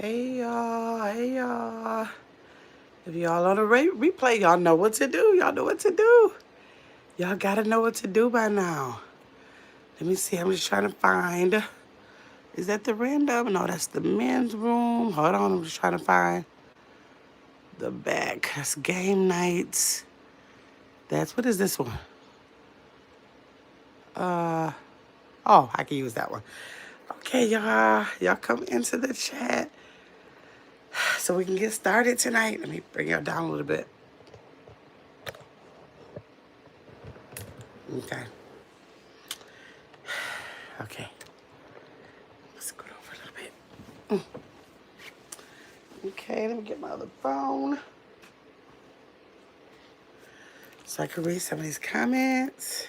Hey y'all, hey y'all. If y'all on the replay, y'all know what to do. Y'all know what to do. Y'all gotta know what to do by now. Let me see, I'm just trying to find. Is that the random? No, that's the men's room. Hold on, I'm just trying to find the back. That's game nights. What is this one? Oh, I can use that one. Okay, y'all. Y'all come into the chat so we can get started tonight. Let me bring y'all down a little bit. Okay. Okay. Let's go over a little bit. Okay, let me get my other phone so I can read some of these comments.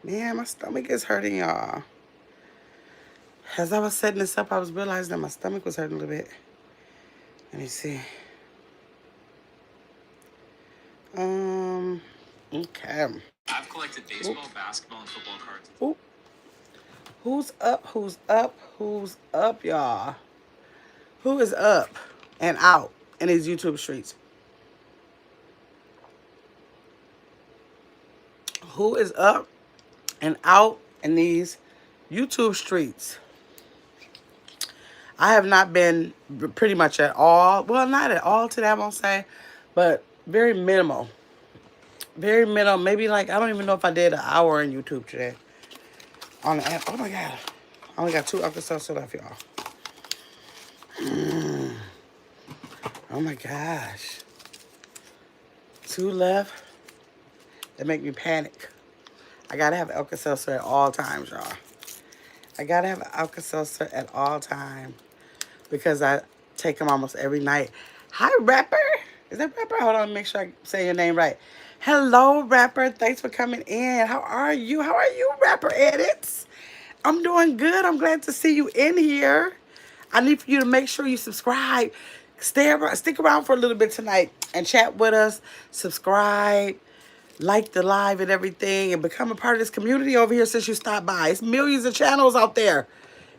Man, my stomach is hurting, y'all. As I was setting this up, I was realizing that my stomach was hurting a little bit. Let me see. Okay. I've collected baseball, basketball, and football cards. Oop. Who's up? Who's up? Who's up, y'all? Who is up and out in these YouTube streets? Who is up and out in these YouTube streets? I have not been pretty much at all. Well, not at all today, I won't say, but very minimal. Very minimal. Maybe like, I don't even know if I did an hour on YouTube today. On the app. Oh my God. I only got 2 Alka-Seltzer left, y'all. Oh my gosh. 2 left. That make me panic. I gotta have Alka-Seltzer at all times, y'all. I gotta have Alka-Seltzer at all times because I take them almost every night. Hi, Rapper. Is that Rapper? Hold on, make sure I say your name right. Hello, Rapper. Thanks for coming in. How are you? How are you, Rapper Edits? I'm doing good. I'm glad to see you in here. I need for you to make sure you subscribe. Stick around for a little bit tonight and chat with us. Subscribe, like the live and everything, and become a part of this community over here since you stopped by. It's millions of channels out there.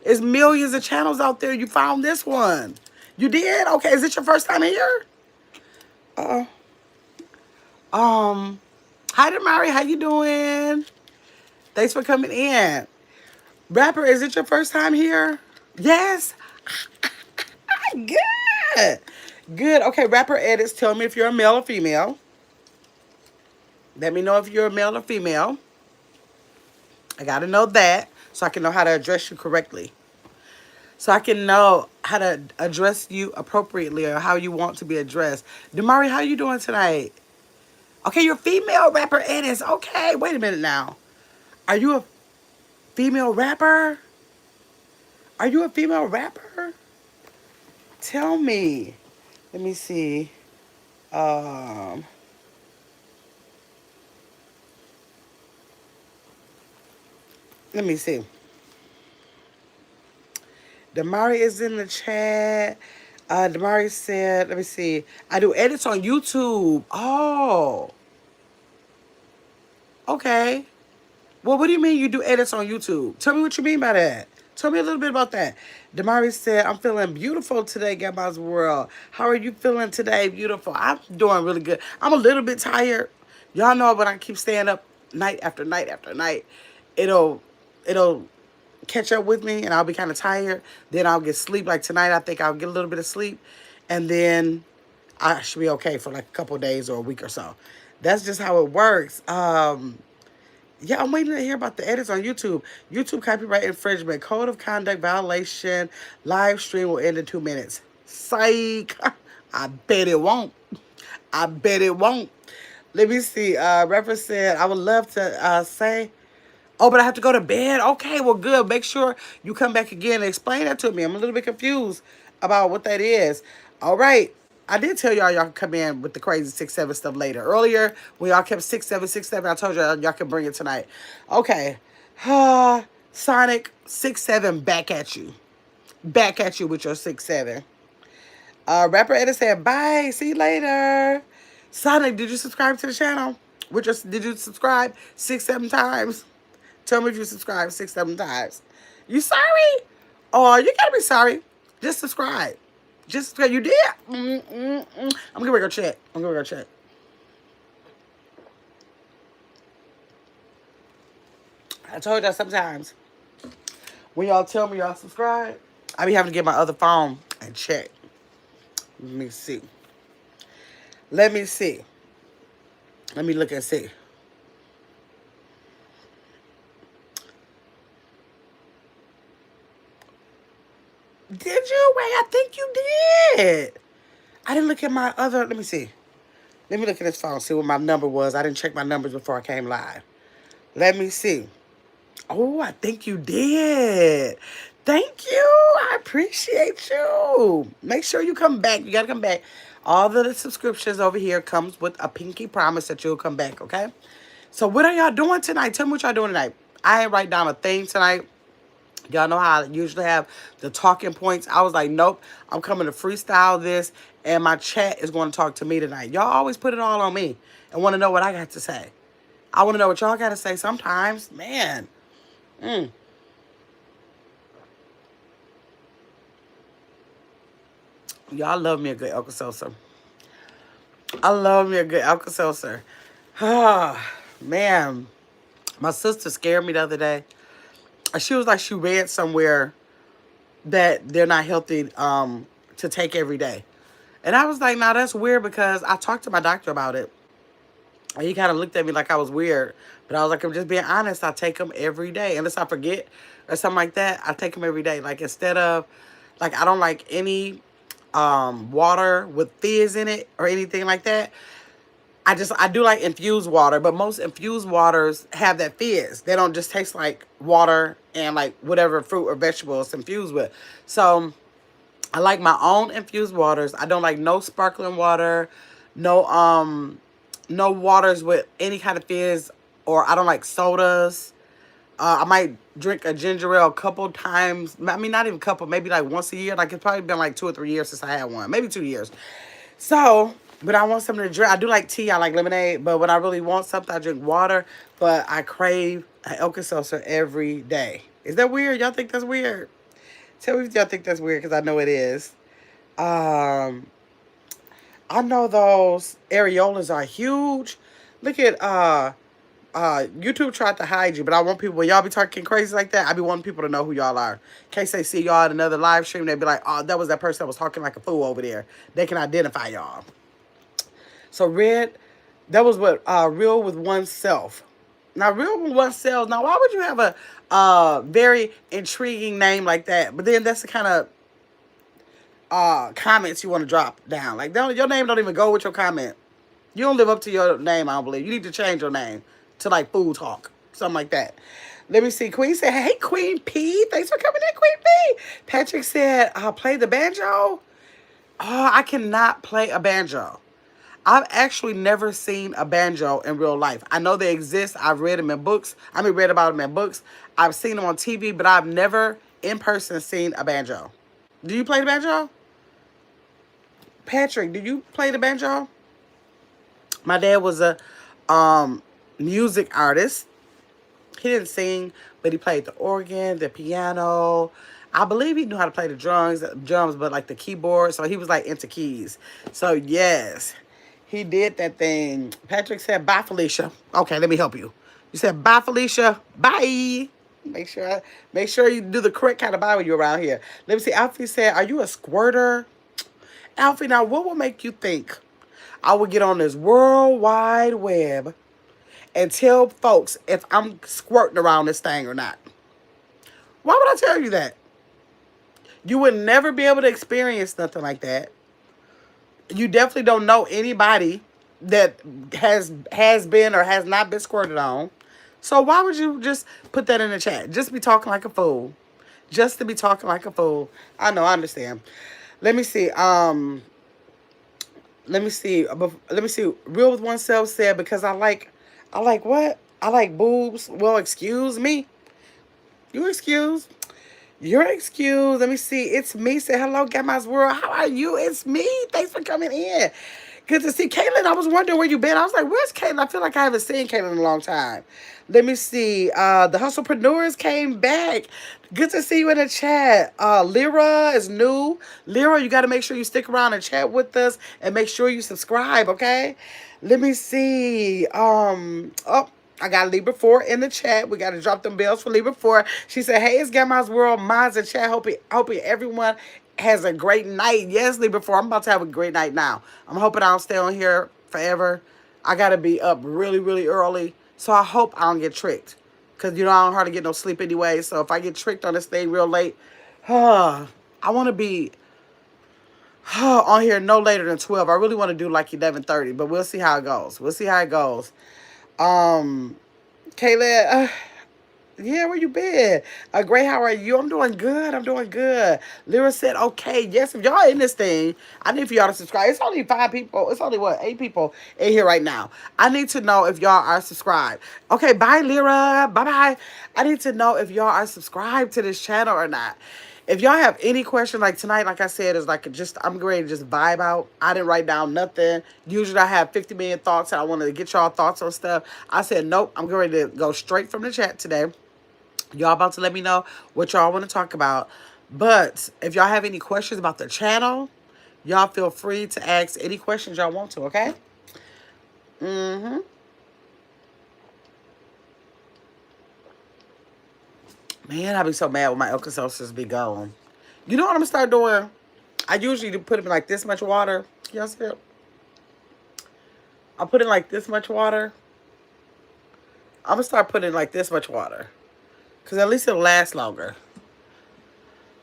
It's millions of channels out there. You found this one. You did? Okay, is it your first time here? Uh-oh. Hi, Damari. How you doing? Thanks for coming in. Rapper, is it your first time here? Yes? Good. Good. Okay, Rapper Edits, tell me if you're a male or female. Let me know if you're a male or female. I got to know that so I can know how to address you correctly. So I can know how to address you appropriately or how you want to be addressed. Damari, how you doing tonight? Okay, you're a female Rapper Edits. Okay, wait a minute now. Are you a female rapper? Are you a female rapper? Tell me. Let me see. Um, Let me see. Damari is in the chat. Damari said, let me see. I do edits on YouTube. Oh. Okay. Well, what do you mean you do edits on YouTube? Tell me what you mean by that. Tell me a little bit about that. Damari said, I'm feeling beautiful today, Gabba's World. How are you feeling today, beautiful? I'm doing really good. I'm a little bit tired. Y'all know when I keep staying up night after night after night, it'll catch up with me and I'll be kind of tired. Then I'll get sleep. Like tonight, I think I'll get a little bit of sleep. And then I should be okay for like a couple of days or a week or so. That's just how it works. Yeah, I'm waiting to hear about the edits on YouTube. YouTube copyright infringement, code of conduct violation, live stream will end in 2 minutes. Psych. I bet it won't. I bet it won't. Let me see. Reference said, I would love to say, oh, but I have to go to bed? Okay, well, good. Make sure you come back again and explain that to me. I'm a little bit confused about what that is. All right. I did tell y'all can come in with the crazy 6-7 stuff later. Earlier, when y'all kept 6-7, 6-7, I told y'all can bring it tonight. Okay. Sonic 6-7 back at you. Back at you with your 6-7. Rapper Edit said, bye. See you later. Sonic, did you subscribe to the channel? Did you subscribe 6-7 times? Tell me if you subscribe 6-7 times. You sorry? Oh, you gotta be sorry. Just subscribe. Just subscribe. You did? I'm gonna go check. I'm gonna go check. I told y'all sometimes when y'all tell me y'all subscribe, I be having to get my other phone and check. Let me see. Let me see. Let me look and see. Did you? Wait, I think you did. I didn't look at my other. Let me see. Let me look at this phone, see what my number was. I didn't check my numbers before I came live. Let me see. Oh, I think you did. Thank you. I appreciate you. Make sure you come back. You got to come back. All the subscriptions over here comes with a pinky promise that you'll come back, okay? So what are y'all doing tonight? Tell me what y'all doing tonight. I ain't write down a thing tonight. Y'all know how I usually have the talking points. I was like, nope, I'm coming to freestyle this, and my chat is going to talk to me tonight. Y'all always put it all on me and want to know what I got to say. I want to know what y'all got to say sometimes. Man. Y'all love me a good Alka-Seltzer. I love me a good Alka-Seltzer. Ah, man. My sister scared me the other day. She was like, she read somewhere that they're not healthy to take every day. And I was like, nah, that's weird, because I talked to my doctor about it. And he kind of looked at me like I was weird. But I was like, I'm just being honest. I take them every day. Unless I forget or something like that, I take them every day. Like, instead of, like, I don't like any water with fizz in it or anything like that. I do like infused water, but most infused waters have that fizz. They don't just taste like water and like whatever fruit or vegetable it's infused with. So I like my own infused waters. I don't like no sparkling water, no waters with any kind of fizz, or I don't like sodas. I might drink a ginger ale a couple times. I mean, not even a couple, maybe like once a year. Like, it's probably been like 2 or 3 years since I had one. Maybe 2 years. So, but I want something to drink. I do like tea. I like lemonade. But when I really want something, I drink water. But I crave an Alka-Seltzer every day. Is that weird? Y'all think that's weird? Tell me if y'all think that's weird, because I know it is. I know those areolas are huge. Look at YouTube tried to hide you, but I want people, when y'all be talking crazy like that, I be wanting people to know who y'all are. In case they see y'all at another live stream, they be like, oh, that was that person that was talking like a fool over there. They can identify y'all. So Red, that was what Real with Oneself. Now, Real with Oneself, now why would you have a very intriguing name like that? But then that's the kind of comments you want to drop down. Like, your name don't even go with your comment. You don't live up to your name, I don't believe. You need to change your name to like Food Talk. Something like that. Let me see. Queen said, hey, Queen P. Thanks for coming in, Queen P. Patrick said, play the banjo. Oh, I cannot play a banjo. I've actually never seen a banjo in real life. I know they exist. I've read them in books. Read about them in books. I've seen them on TV, but I've never in person seen a banjo. Do you play the banjo? Patrick, do you play the banjo? My dad was a music artist. He didn't sing, but he played the organ, the piano. I believe he knew how to play the drums, but like the keyboard. So he was like into keys. So yes, he did that thing. Patrick said, bye, Felicia. Okay, let me help you. You said, bye, Felicia. Bye. Make sure you do the correct kind of bye when you're around here. Let me see. Alfie said, are you a squirter? Alfie, now what will make you think I would get on this World Wide Web and tell folks if I'm squirting around this thing or not? Why would I tell you that? You would never be able to experience nothing like that. You definitely don't know anybody that has been or has not been squirted on. So why would you just put that in the chat? Just be talking like a fool. Just to be talking like a fool. I know, I understand. Let me see. Let me see. Real with Oneself said, because I like what? I like boobs. Well, excuse me. You're excused. Let me see. It's me. Say hello, Gamma's World. How are you? It's me. Thanks for coming in. Good to see Caitlin. I was wondering where you been. I was like, where's Caitlin? I feel like I haven't seen Caitlin in a long time. Let me see. The Hustlepreneurs came back. Good to see you in the chat. Lyra is new. Lyra, you got to make sure you stick around and chat with us and make sure you subscribe, okay? Let me see. Oh, I got Libra 4 in the chat. We got to drop them bells for Libra 4. She said, hey, it's Grandma's World. Mine's in chat. Hoping everyone has a great night. Yes, Libra 4. I'm about to have a great night now. I'm hoping I don't stay on here forever. I got to be up really, really early. So I hope I don't get tricked. Because, you know, I don't hardly get no sleep anyway. So if I get tricked on this thing real late, I want to be on here no later than 12. I really want to do like 11:30. But we'll see how it goes. We'll see how it goes. Kayla, yeah, where you been? Gray, how are you? I'm doing good. I'm doing good. Lyra said, okay, yes, if y'all in this thing, I need for y'all to subscribe. It's only 5 people. It's only, what, 8 people in here right now. I need to know if y'all are subscribed. Okay, bye, Lyra. Bye-bye. I need to know if y'all are subscribed to this channel or not. If y'all have any question, like tonight, like I said, is like just, I'm ready to just vibe out. I didn't write down nothing. Usually I have 50 million thoughts and I wanted to get y'all thoughts on stuff. I said, nope, I'm ready to go straight from the chat today. Y'all about to let me know what y'all want to talk about. But if y'all have any questions about the channel, y'all feel free to ask any questions y'all want to, okay? Man, I be so mad when my Alka-Seltzers be gone. You know what I'm going to start doing? I usually put them in like this much water. Y'all see it? I'll put in like this much water. I'm going to start putting in like this much water. Because at least it'll last longer.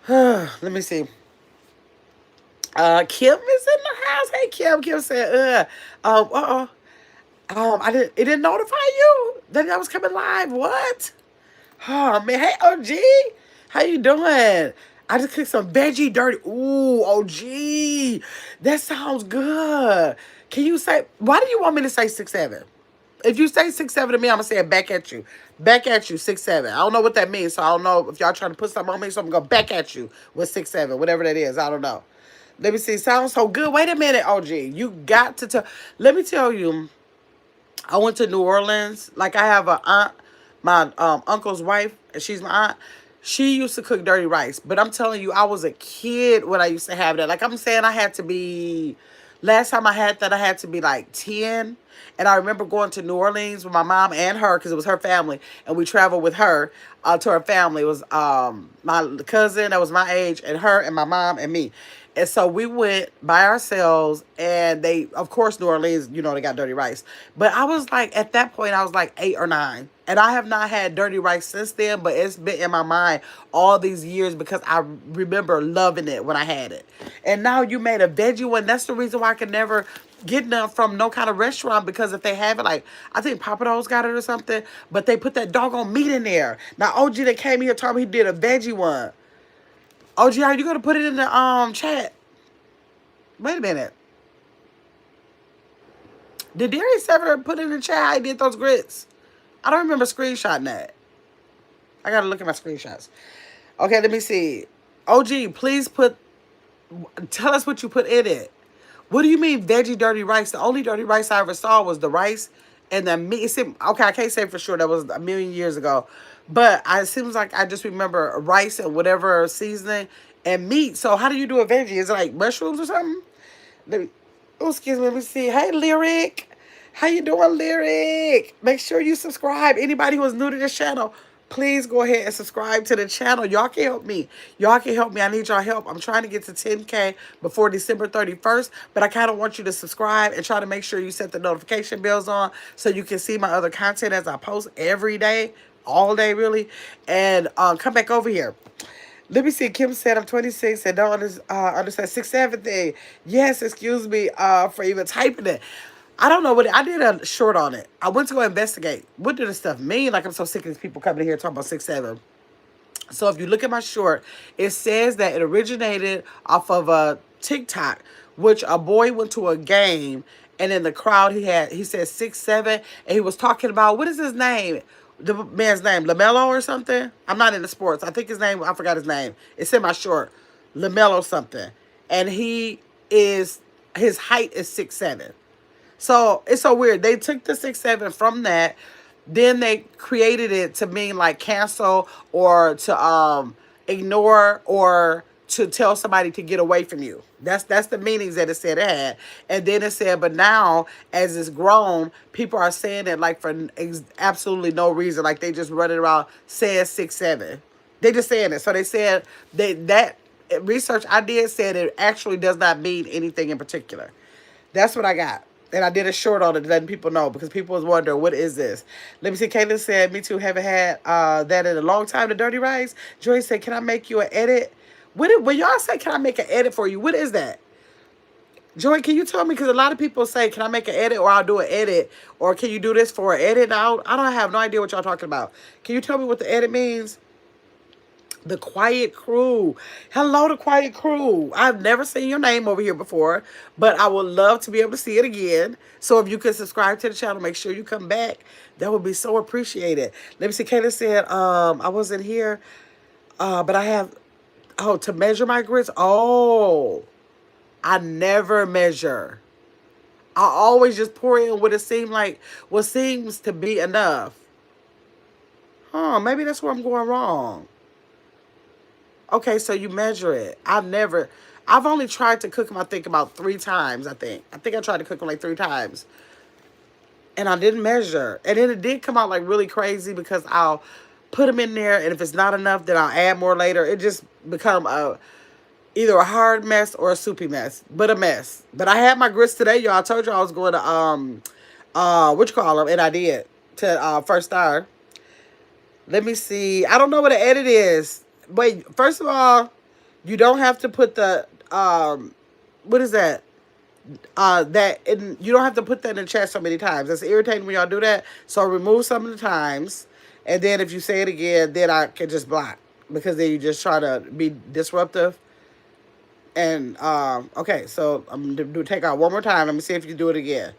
Let me see. Kim is in the house. Hey, Kim. Kim said, it didn't notify you that I was coming live. What? Oh, man. Hey, OG. How you doing? I just cooked some veggie dirty. Ooh, OG. That sounds good. Can you say, why do you want me to say 6'7"? If you say 6'7" to me, I'm going to say it back at you. Back at you, 6'7". I don't know what that means, so I don't know if y'all trying to put something on me, so I'm going to go back at you with 6'7", whatever that is. I don't know. Let me see. Sounds so good. Wait a minute, OG. You got to tell. Let me tell you, I went to New Orleans. Like, I have an aunt, my uncle's wife, and she's my aunt. She used to cook dirty rice. But I'm telling you, I was a kid when I used to have that. Like, I'm saying I had to be... Last time I had that, I had to be like 10. And I remember going to New Orleans with my mom and her, because it was her family. And we traveled with her to her family. It was my cousin that was my age, and her and my mom and me. And so we went by ourselves, and they, of course, New Orleans, you know, they got dirty rice. But I was like, at that point, I was like 8 or 9. And I have not had dirty rice since then, but it's been in my mind all these years because I remember loving it when I had it. And now you made a veggie one. That's the reason why I can never get none from no kind of restaurant, because if they have it, like, I think Papa Do's got it or something, but they put that doggone meat in there. Now, OG that came here told me he did a veggie one. OG, are you going to put it in the chat? Wait a minute. Did Darius ever put in the chat how he did those grits? I don't remember screenshotting that. I got to look at my screenshots. Okay, let me see. OG, please tell us what you put in it. What do you mean veggie dirty rice? The only dirty rice I ever saw was the rice and the meat. Okay, I can't say for sure. That was a million years ago. But it seems like I just remember rice and whatever seasoning and meat. So how do you do a veggie? Is it like mushrooms or something? Excuse me. Let me see. Hey, Lyric. How you doing, Lyric? Make sure you subscribe. Anybody who is new to this channel, please go ahead and subscribe to the channel. Y'all can help me. Y'all can help me. I need y'all help. I'm trying to get to 10K before December 31st, but I kind of want you to subscribe and try to make sure you set the notification bells on so you can see my other content as I post every day, all day really, and come back over here. Let me see. Kim said I'm 26 and don't understand 6'7" thing. Yes, excuse me for even typing it. I don't know what I did a short on it. I went to go investigate. What did this stuff mean? Like, I'm so sick of these people coming in here talking about 6'7". So if you look at my short, it says that it originated off of a TikTok, which a boy went to a game, and in the crowd he said 6'7", and he was talking about, what is his name? The man's name, LaMelo or something? I'm not into sports. I think his name, I forgot his name. It's in my short. LaMelo something. And he his height is 6'7". So it's so weird. They took the 6'7" from that, then they created it to mean like cancel or to ignore or to tell somebody to get away from you. That's the meanings that it said it had. And then it said, but now as it's grown, people are saying it like for absolutely no reason. Like they just running around saying 6'7". They just saying it. So they said that research I did said it actually does not mean anything in particular. That's what I got. And I did a short on it letting people know because people was wondering, what is this? Let me see. Caitlin said, me too, haven't had that in a long time, the Dirty Rice. Joy said, can I make you an edit? When y'all say, can I make an edit for you, what is that? Joy, can you tell me? Because a lot of people say, can I make an edit or I'll do an edit? Or can you do this for an edit? I don't have no idea what y'all talking about. Can you tell me what the edit means? The Quiet Crew. Hello, the Quiet Crew. I've never seen your name over here before, but I would love to be able to see it again. So if you could subscribe to the channel, make sure you come back. That would be so appreciated. Let me see. Kayla said, I wasn't here, but I have, to measure my grits. Oh, I never measure. I always just pour in what seems to be enough. Maybe that's where I'm going wrong. Okay, so you measure it. I've only tried to cook them, I think, about 3 times, I think. I tried to cook them like 3 times. And I didn't measure. And then it did come out like really crazy because I'll put them in there, and if it's not enough, then I'll add more later. It just become either a hard mess or a soupy mess, but a mess. But I had my grits today, y'all. I told you I was going to, and I did, to First Star. Let me see. I don't know what an edit is. Wait, first of all, you don't have to put the, what is that? You don't have to put that in the chat so many times. That's irritating when y'all do that. So remove some of the times. And then if you say it again, then I can just block. Because then you just try to be disruptive. And, okay, so I'm going to take out one more time. Let me see if you do it again.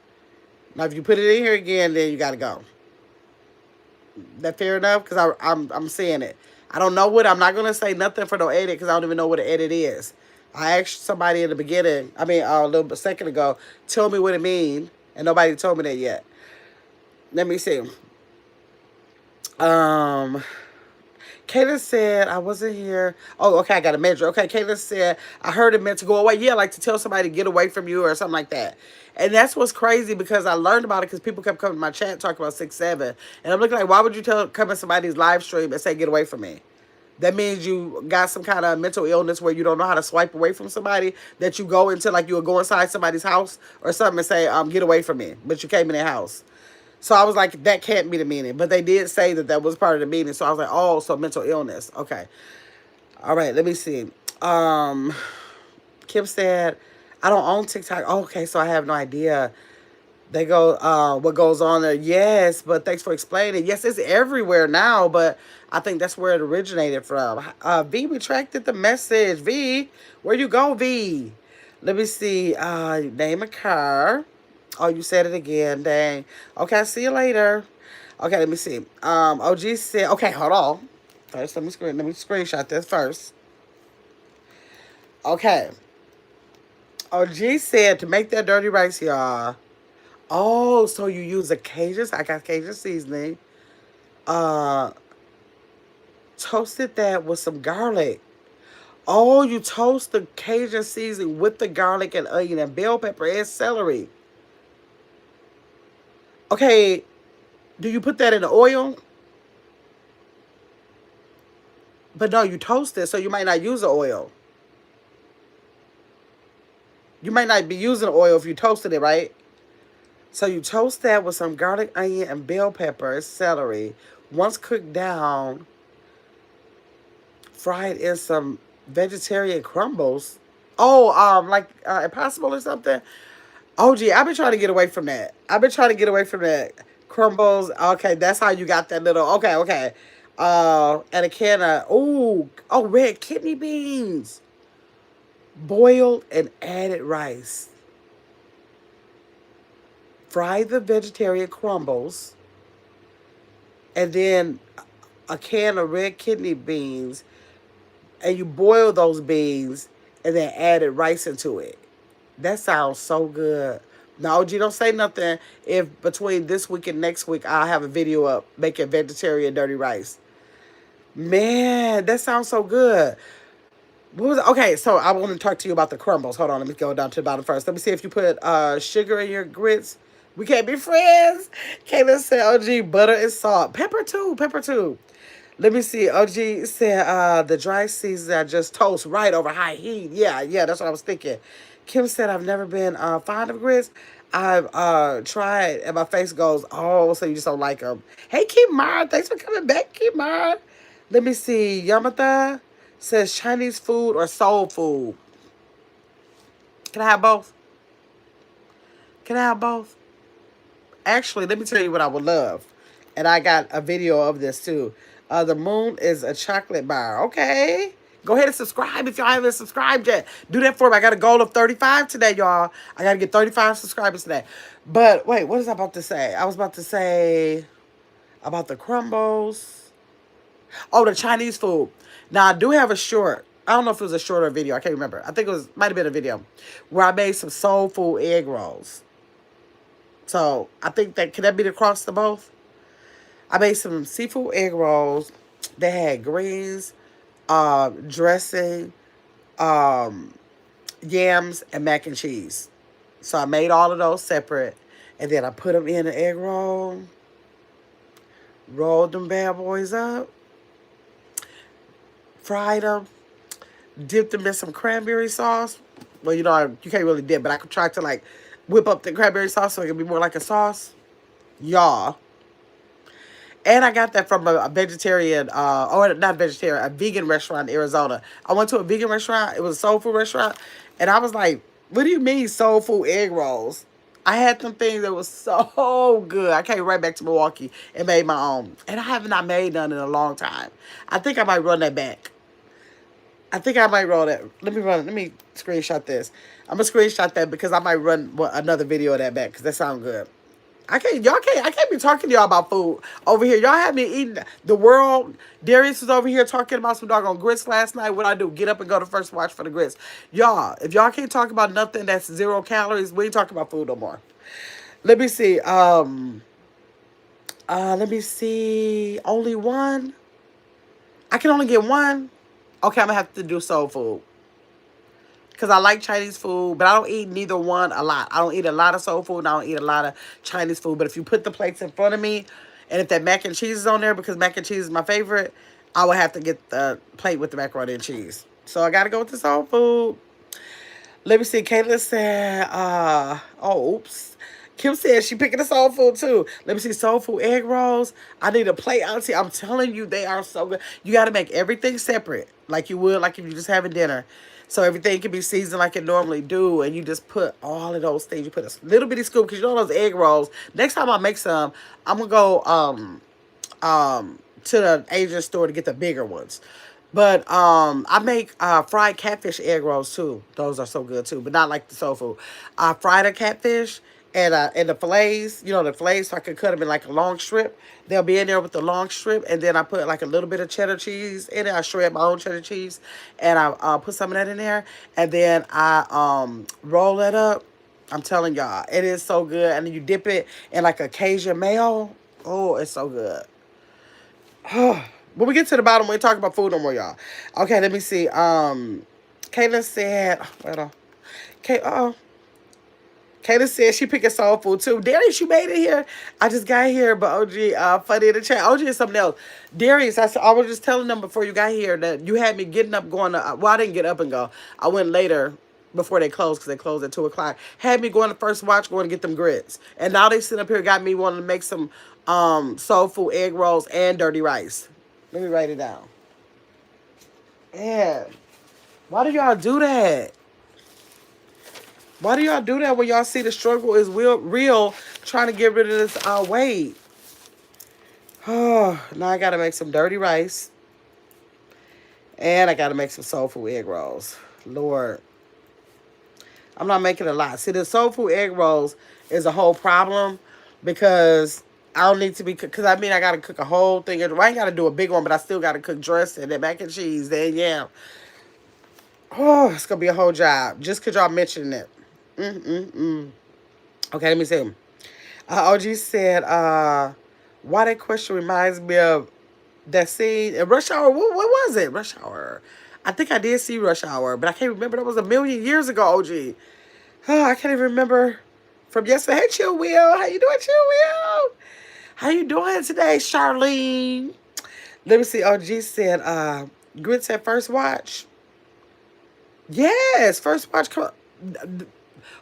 Now, if you put it in here again, then you got to go. That fair enough? Because I'm seeing it. I don't know what, I'm not going to say nothing for no edit because I don't even know what an edit is. I asked somebody in the beginning, a little second ago, tell me what it means, and nobody told me that yet. Let me see. Kayla said, I wasn't here. Oh, okay, I got to measure. Okay, Kayla said, I heard it meant to go away. Yeah, like to tell somebody to get away from you or something like that. And that's what's crazy because I learned about it because people kept coming to my chat talking about 6'7". And I'm looking like, why would you come in somebody's live stream and say, get away from me? That means you got some kind of mental illness where you don't know how to swipe away from somebody, that you go into, like you would go inside somebody's house or something and say, get away from me. But you came in their house. So I was like, that can't be the meaning. But they did say that was part of the meaning. So I was like, oh, so mental illness. Okay. All right, let me see. Kim said, I don't own TikTok. Okay, so I have no idea. They go, what goes on there. Yes, but thanks for explaining. Yes, it's everywhere now, but I think that's where it originated from. V retracted the message. V, where you go, V? Let me see. Name a car. Oh, you said it again. Dang. Okay, I'll see you later. Okay, let me see. OG said, okay, hold on. First, let me screenshot this first. Okay. OG said to make that dirty rice, y'all. Oh, so you use a Cajun? I got Cajun seasoning. Toasted that with some garlic. Oh, you toast the Cajun seasoning with the garlic and onion and bell pepper and celery. Okay, do you put that in the oil? But no, you toast it, so you might not use the oil. You might not be using oil if you toasted it, right? So you toast that with some garlic, onion, and bell pepper, celery. Once cooked down, fried in some vegetarian crumbles. Oh, like Impossible or something? Oh, gee, I've been trying to get away from that. Crumbles. Okay, that's how you got that little. Okay. And a can of, red kidney beans. Boiled and added rice. Fry the vegetarian crumbles. And then a can of red kidney beans. And you boil those beans and then added rice into it. That sounds so good. No, OG, don't say nothing if between this week and next week I'll have a video up making vegetarian dirty rice. Man, that sounds so good. What was okay? So I want to talk to you about the crumbles. Hold on, let me go down to the bottom first. Let me see if you put sugar in your grits. We can't be friends. Kayla said, "OG, butter and salt, pepper too, pepper too." Let me see. OG said, "The dry season I just toast right over high heat." Yeah, yeah, that's what I was thinking. Kim said, "I've never been fond of grits. I've tried, and my face goes, oh, so you just don't like them." Hey, Kimar, thanks for coming back, Kimar. Let me see. Yamata says Chinese food or soul food. Can I have both? Can I have both? Actually, let me tell you what I would love. And I got a video of this too. The moon is a chocolate bar. Okay. Go ahead and subscribe if y'all haven't subscribed yet. Do that for me. I got a goal of 35 today, y'all. I got to get 35 subscribers today. But wait, what was I about to say? I was about to say about the crumbles. Oh, the Chinese food. Now, I do have a short. I don't know if it was a short or a video. I can't remember. I think it was might have been a video where I made some soul food egg rolls. So I think that can that be the cross to both? I made some seafood egg rolls. They had greens, dressing, um, yams, and mac and cheese. So I made all of those separate, and then I put them in an egg roll, rolled them bad boys up, fried them, dipped them in some cranberry sauce. Well, you know, you can't really dip, but I could try to like whip up the cranberry sauce so it can be more like a sauce. Y'all. And I got that from a vegetarian, or not vegetarian, a vegan restaurant in Arizona. I went to a vegan restaurant. It was a soul food restaurant. And I was like, what do you mean soul food egg rolls? I had them things that was so good. I came right back to Milwaukee and made my own. And I have not made none in a long time. I think I might run that back. I think I might roll that. Let me screenshot this. I'm going to screenshot that because I might run another video of that back because that sounds good. I can't be talking to y'all about food over here. Y'all have me eating the world. Darius was over here talking about some doggone grits last night. What I do? Get up and go to First Watch for the grits. Y'all, if y'all can't talk about nothing that's 0 calories, we ain't talking about food no more. Let me see. Let me see. Only one? I can only get one? Okay, I'm gonna have to do soul food. Because I like Chinese food, but I don't eat neither one a lot. I don't eat a lot of soul food, and I don't eat a lot of Chinese food. But if you put the plates in front of me, and if that mac and cheese is on there, because mac and cheese is my favorite, I would have to get the plate with the macaroni and cheese. So I got to go with the soul food. Let me see. Caitlin said, oh, oops. Kim said she picking the soul food too. Let me see. Soul food egg rolls. I need a plate, auntie. I'm telling you, they are so good. You got to make everything separate like you would like if you just having dinner. So everything can be seasoned like it normally do. And you just put all of those things. You put a little bitty scoop because you know those egg rolls. Next time I make some, I'm going to go to the Asian store to get the bigger ones. But I make fried catfish egg rolls too. Those are so good too, but not like the soul food. I fried a catfish and the fillets, you know, the fillets, so I can cut them in like a long strip. They'll be in there with the long strip, and then I put like a little bit of cheddar cheese in it. I shred my own cheddar cheese, and I put some of that in there, and then I roll it up. I'm telling y'all, it is so good. And then you dip it in like a Cajun mayo. Oh, it's so good. When we get to the bottom, we ain't talking about food no more, y'all. Okay, let me see. Caitlin said, wait on. Kayla said she picking soul food too. Darius, you made it here. I just got here, but OG, funny in the chat. OG is something else. Darius, I was just telling them before you got here that you had me getting up going to, well, I didn't get up and go. I went later before they closed because they closed at 2 o'clock. Had me going to First Watch, going to get them grits. And now they sit up here, got me wanting to make some soul food egg rolls and dirty rice. Let me write it down. Man, why do y'all do that? Why do y'all do that when y'all see the struggle is real trying to get rid of this weight? Oh, now I got to make some dirty rice. And I got to make some soul food egg rolls. Lord. I'm not making a lot. See, the soul food egg rolls is a whole problem because I don't need to be, because I mean I got to cook a whole thing. I ain't got to do a big one, but I still got to cook dressing and mac and cheese, then yam. Oh, it's going to be a whole job just because y'all mentioning it. Okay, let me see. OG said, why that question reminds me of that scene in Rush Hour. What was it? Rush Hour. I think I did see Rush Hour, but I can't remember. That was a million years ago, OG. Oh, I can't even remember from yesterday. Hey, Chill Will. How you doing, Chill Will? How you doing today, Charlene? Let me see. OG said, grits at first watch. Yes, first watch. Come on.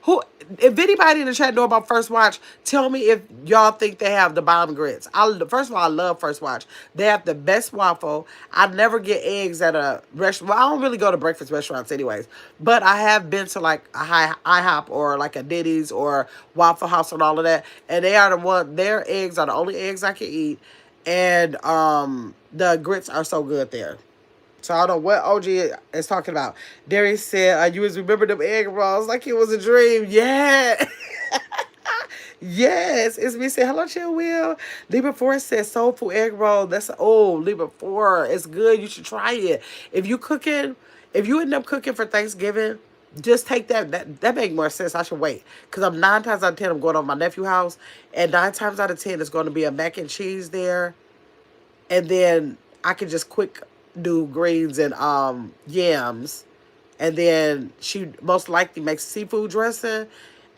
Who, if anybody in the chat know about First Watch, tell me if y'all think they have the bomb grits. First of all, I love First Watch. They have the best waffle. I never get eggs at a restaurant. Well, I don't really go to breakfast restaurants anyways, but I have been to like a IHOP or like a Denny's or Waffle House and all of that, and they are the one. Their eggs are the only eggs I can eat, and the grits are so good there. So I don't know what OG is talking about. Darius said, you was remember them egg rolls like it was a dream. Yeah. Yes. It's me saying, hello, Chill Will. Libra 4 says soul food egg roll. That's, oh, Libra 4. It's good. You should try it. If you end up cooking for Thanksgiving, just take that make more sense. I should wait. Because I'm 9 times out of 10, I'm going over my nephew's house. And 9 times out of 10, it's going to be a mac and cheese there. And then I can just quick do greens and yams, and then she most likely makes seafood dressing,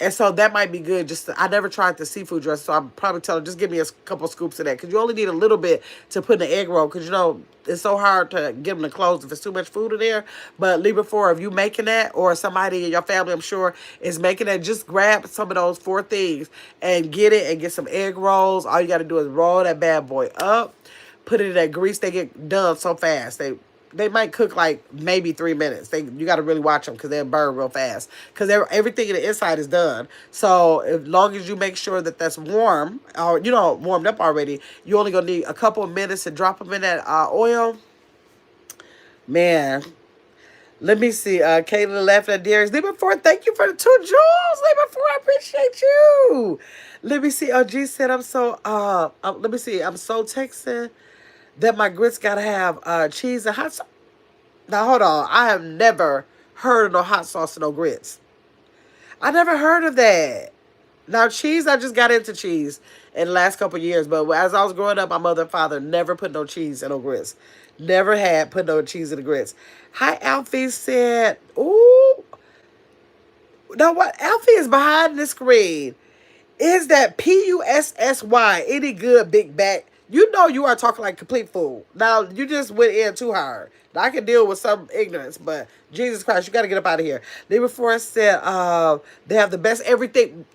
and so that might be good. I never tried the seafood dressing, so I'm probably telling her, just give me a couple scoops of that, because you only need a little bit to put in the egg roll, because you know it's so hard to get them to close if it's too much food in there. But leave it for, if you making that, or somebody in your family, I'm sure, is making that, just grab some of those 4 things and get it, and get some egg rolls. All you got to do is roll that bad boy up, put it in that grease. They get done so fast. They might cook like maybe 3 minutes. You got to really watch them because they'll burn real fast. Because everything in the inside is done. So as long as you make sure that that's warm, or warmed up already, you only gonna need a couple of minutes to drop them in that oil. Man, let me see. Kayla left at Darius. Libra 4, thank you for the 2 jewels. Libra 4, I appreciate you. Let me see. OG said, I'm so let me see. I'm so texting that my grits gotta have cheese and hot sauce. Now hold on, I have never heard of no hot sauce and no grits. I never heard of that. Now cheese, I just got into cheese in the last couple of years, but as I was growing up, my mother and father never put no cheese in no grits. Never had put no cheese in the grits. Hi, Alfie said, ooh. Now what? Alfie is behind the screen. Is that Pussy any good, big back? You know you are talking like complete fool. Now, you just went in too hard. Now, I can deal with some ignorance, but Jesus Christ, you got to get up out of here. Libra 4 said they have the best everything.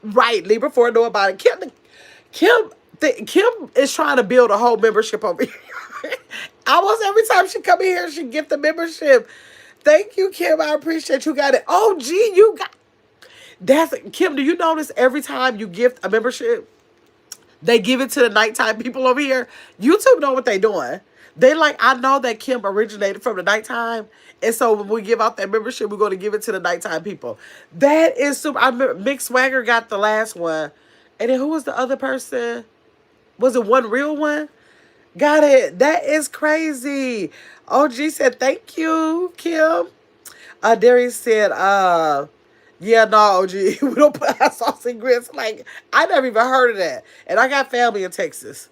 Right, Libra 4 know about it. Kim is trying to build a whole membership over here. Almost every time she come here, she get the membership. Thank you, Kim. I appreciate you got it. Oh, gee, you got... Kim, do you notice every time you gift a membership, they give it to the nighttime people over here? YouTube know what they doing. They like, I know that Kim originated from the nighttime, and so when we give out that membership, we're going to give it to the nighttime people. That is super. I remember Mick Swagger got the last one, and then who was the other person? Was it One Real One? Got it. That is crazy. OG said, thank you, Kim. Darius said, yeah, no, OG, we don't put hot sauce in grits. Like, I never even heard of that. And I got family in Texas.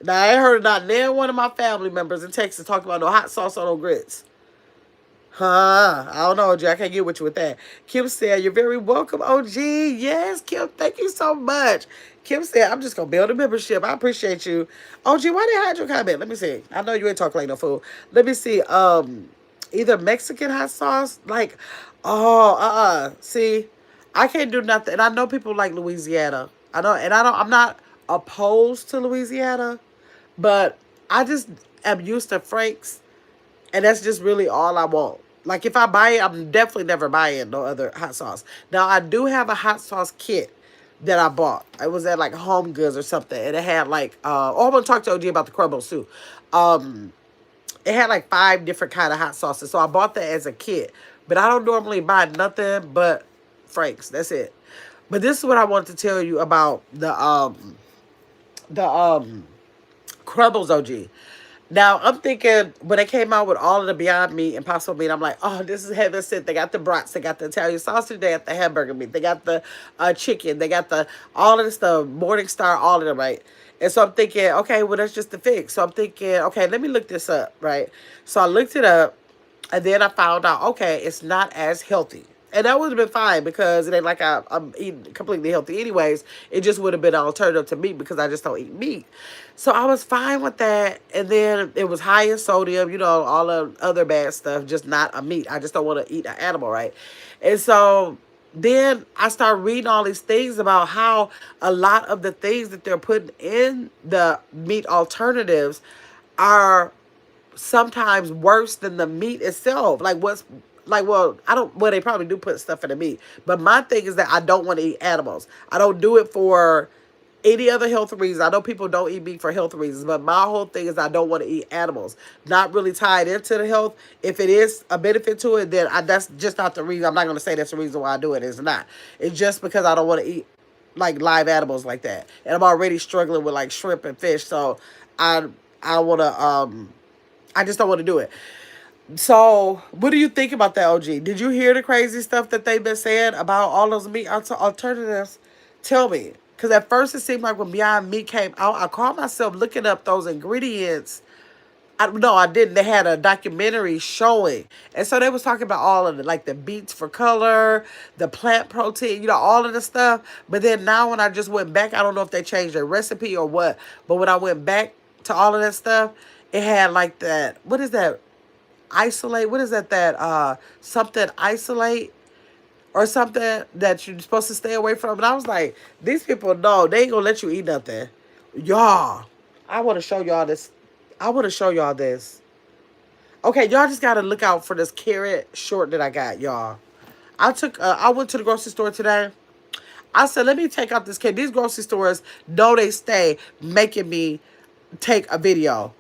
Now, I ain't heard of not one of my family members in Texas talking about no hot sauce on no grits. Huh? I don't know, OG. I can't get with you with that. Kim said, you're very welcome, OG. Yes, Kim, thank you so much. Kim said, I'm just going to build a membership. I appreciate you. OG, why they hide your comment? Let me see. I know you ain't talking like no fool. Let me see. Either Mexican hot sauce, like, see, I can't do nothing. And I know people like Louisiana. I'm not opposed to Louisiana, but I just am used to Frank's, and that's just really all I want. Like, if I buy it, I'm definitely never buying no other hot sauce. Now, I do have a hot sauce kit that I bought. It was at, like, Home Goods or something, and it had, like, I'm going to talk to OG about the crumbles, too. It had, like, 5 different kind of hot sauces, so I bought that as a kit. But I don't normally buy nothing but Frank's. That's it. But this is what I want to tell you about the crumbles, OG. Now I'm thinking when they came out with all of the Beyond Meat, Impossible Meat, I'm like, oh, this is heaven sent. They got the brats, they got the Italian sausage, they got the hamburger meat, they got the chicken, they got the all of the stuff, Morning Star, all of them, right? And so I'm thinking, okay, well that's just the fix. So I'm thinking, okay, let me look this up, right? So I looked it up, and then I found out, okay, it's not as healthy. And that would have been fine because it ain't like I'm eating completely healthy anyways. It just would have been an alternative to meat because I just don't eat meat. So I was fine with that. And then it was high in sodium, you know, all the other bad stuff, just not a meat. I just don't want to eat an animal, right? And so then I started reading all these things about how a lot of the things that they're putting in the meat alternatives are sometimes worse than the meat itself. Like what's like, well, I don't, well, they probably do put stuff in the meat, but my thing is that I don't want to eat animals. I don't do it for any other health reasons. I know people don't eat meat for health reasons, but my whole thing is I don't want to eat animals. Not really tied into the health. If it is a benefit to it, then that's just not the reason. I'm not going to say that's the reason why I do it. It's not. It's just because I don't want to eat like live animals like that. And I'm already struggling with like shrimp and fish. So I want to, I just don't want to do it. So, what do you think about that, OG? Did you hear the crazy stuff that they've been saying about all those meat alternatives? Tell me. Because at first it seemed like when Beyond Meat came out, I caught myself looking up those ingredients. No, I didn't. They had a documentary showing. And so they was talking about all of it, like the beets for color, the plant protein, you know, all of the stuff. But then now when I just went back, I don't know if they changed their recipe or what. But when I went back to all of that stuff, it had like that, what is that? Isolate, what is that something isolate or something that you're supposed to stay away from. And I was like, these people know they ain't gonna let you eat nothing. Y'all, I want to show y'all this. I want to show y'all this. Okay, y'all just gotta look out for this carrot short that I got, y'all. I went to the grocery store today. I said, let me take out this carrot. These grocery stores know they stay making me take a video.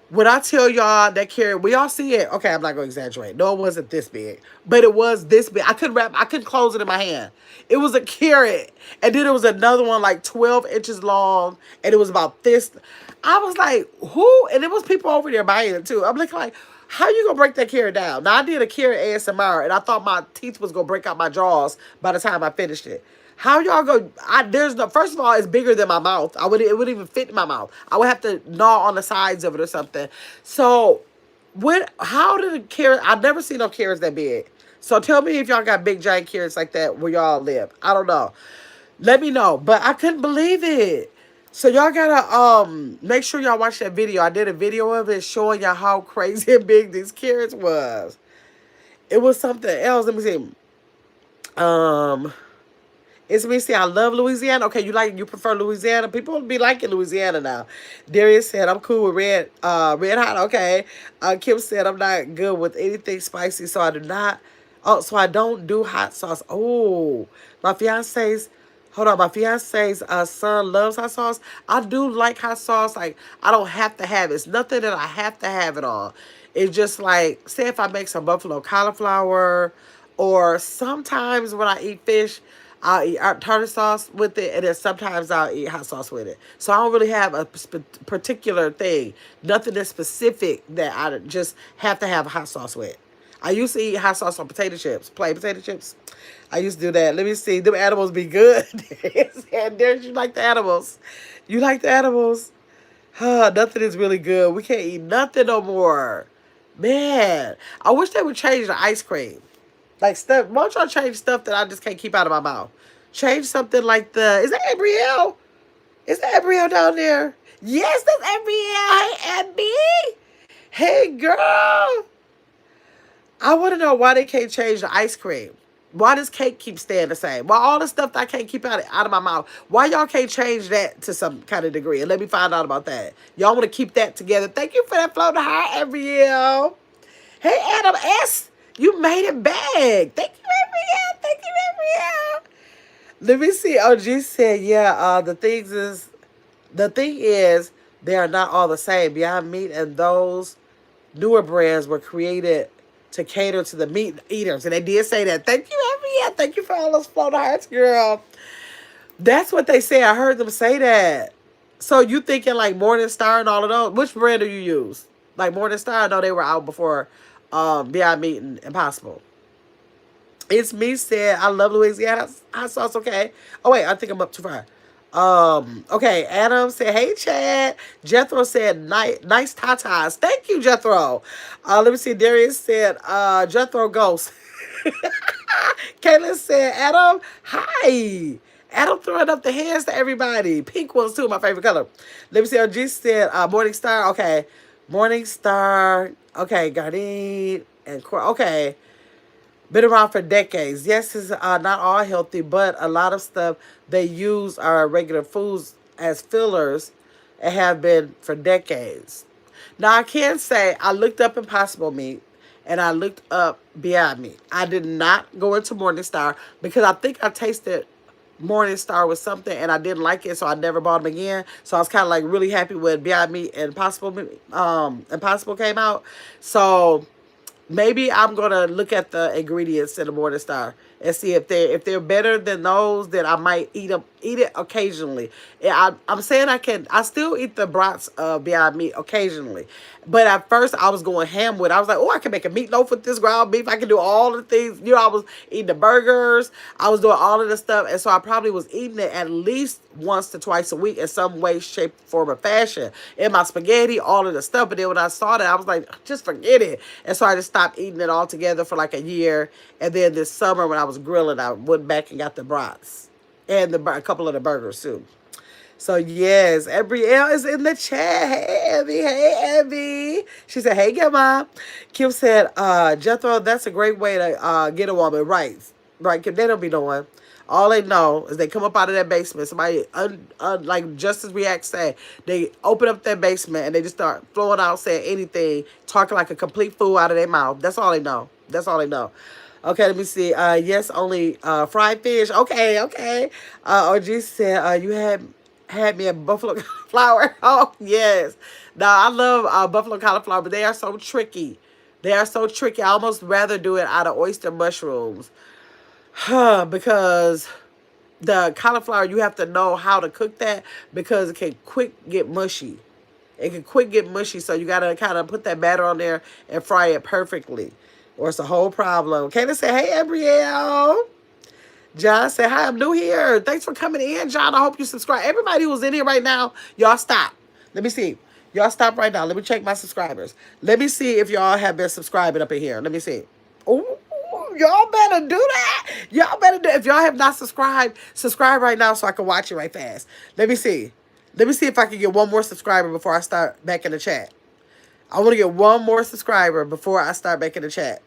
When I tell y'all that carrot, we all see it. Okay, I'm not gonna exaggerate. No, it wasn't this big, but it was this big. I couldn't close it in my hand. It was a carrot, and then there was another one like 12 inches long, and it was about this. I was like, who? And there was people over there buying it too. I'm looking like, how you gonna break that carrot down? Now I did a carrot ASMR, and I thought my teeth was gonna break out my jaws by the time I finished it. How y'all go? First of all, it's bigger than my mouth. It wouldn't even fit in my mouth. I would have to gnaw on the sides of it or something. So, how did a carrot? I've never seen no carrots that big. So tell me if y'all got big giant carrots like that where y'all live. I don't know. Let me know. But I couldn't believe it. So y'all gotta make sure y'all watch that video. I did a video of it showing y'all how crazy and big these carrots was. It was something else. Let me see. It's me saying I love Louisiana. Okay, you prefer Louisiana? People be liking Louisiana now. Darius said I'm cool with red hot. Okay. Kim said I'm not good with anything spicy, so I do not. Oh, so I don't do hot sauce. Oh, my fiance's. Hold on, my fiance's son loves hot sauce. I do like hot sauce. Like I don't have to have it. It's nothing that I have to have it on. It's just like, say if I make some buffalo cauliflower, or sometimes when I eat fish, I'll eat tartar sauce with it, and then sometimes I'll eat hot sauce with it. So I don't really have a particular thing, nothing that's specific that I just have to have hot sauce with. I used to eat hot sauce on potato chips, plain potato chips. I used to do that. Let me see. Them animals be good. And there's you like the animals. You like the animals? Nothing is really good. We can't eat nothing no more. Man, I wish they would change the ice cream. Like stuff. Why don't y'all change stuff that I just can't keep out of my mouth? Change something like is that Abrielle? Is that Abrielle down there? Yes, that's Abrielle. Hey, Abby. Hey, girl. I want to know why they can't change the ice cream. Why does cake keep staying the same? Why all the stuff that I can't keep out of my mouth? Why y'all can't change that to some kind of degree? And let me find out about that. Y'all want to keep that together. Thank you for that flow to high, Abrielle. Hey, Adam S. You made it back. Thank you, Abrielle. Thank you, Abrielle. Let me see. OG said, yeah, the thing is, they are not all the same. Beyond Meat and those newer brands were created to cater to the meat eaters. And they did say that. Thank you, Abrielle. Thank you for all those flow to hearts, girl. That's what they say. I heard them say that. So you thinking like Morning Star and all of those. Which brand do you use? Like Morning Star, no, they were out before Beyond Meat and Impossible. It's me said, I love Louisiana hot sauce, okay. Oh wait, I think I'm up too far. Okay, Adam said, hey Chad. Jethro said, nice tatas. Thank you, Jethro. Let me see, Darius said, Jethro Ghost. Caitlin said, Adam, hi. Adam throwing up the hands to everybody. Pink ones too, my favorite color. Let me see, OG said, Morning Star, okay. Morning Star, okay, Gardein, and okay. Been around for decades. Yes, it's not all healthy, but a lot of stuff they use are regular foods as fillers and have been for decades. Now, I can say I looked up Impossible Meat and I looked up Beyond Meat. I did not go into Morningstar because I think I tasted Morningstar with something and I didn't like it, so I never bought them again. So I was kind of like really happy when Beyond Meat and Impossible came out. So maybe I'm gonna look at the ingredients in the Morningstar and see if they're better than those. Then I might eat it occasionally. Yeah, I'm saying I still eat the brats Beyond Meat occasionally, but at first I was going ham with it. I was like, oh, I can make a meatloaf with this ground beef. I can do all the things. You know, I was eating the burgers. I was doing all of the stuff, and so I probably was eating it at least once to twice a week in some way, shape, form, or fashion. In my spaghetti, all of the stuff. But then when I saw that, I was like, just forget it. And so I just stopped eating it altogether for like a year. And then this summer when I was grilling, I went back and got the brats and a couple of the burgers too. So yes, Abrielle is in the chat. Hey Abby, hey Abby. She said, hey Grandma. Kim said, Jethro, that's a great way to get a woman. Right. Right, Kim, they don't be knowing. All they know is they come up out of that basement. Somebody, like Justice React said, they open up their basement and they just start flowing out, saying anything, talking like a complete fool out of their mouth. That's all they know. That's all they know. Okay, let me see. Yes, only fried fish. Okay, okay. OG said, you had me a buffalo cauliflower. Oh, yes. Now, I love buffalo cauliflower, but they are so tricky. They are so tricky. I almost rather do it out of oyster mushrooms. Because the cauliflower, you have to know how to cook that because it can quick get mushy. It can quick get mushy, so you got to kind of put that batter on there and fry it perfectly, or it's a whole problem. Kayla said, hey, Abrielle. John said, hi, I'm new here. Thanks for coming in, John. I hope you subscribe. Everybody who's in here right now, y'all stop. Let me see. Y'all stop right now. Let me check my subscribers. Let me see if y'all have been subscribing up in here. Let me see. Oh, y'all better do that. Y'all better do. If y'all have not subscribed, subscribe right now so I can watch it right fast. Let me see. Let me see if I can get one more subscriber before I start back in the chat. I want to get one more subscriber before I start back in the chat.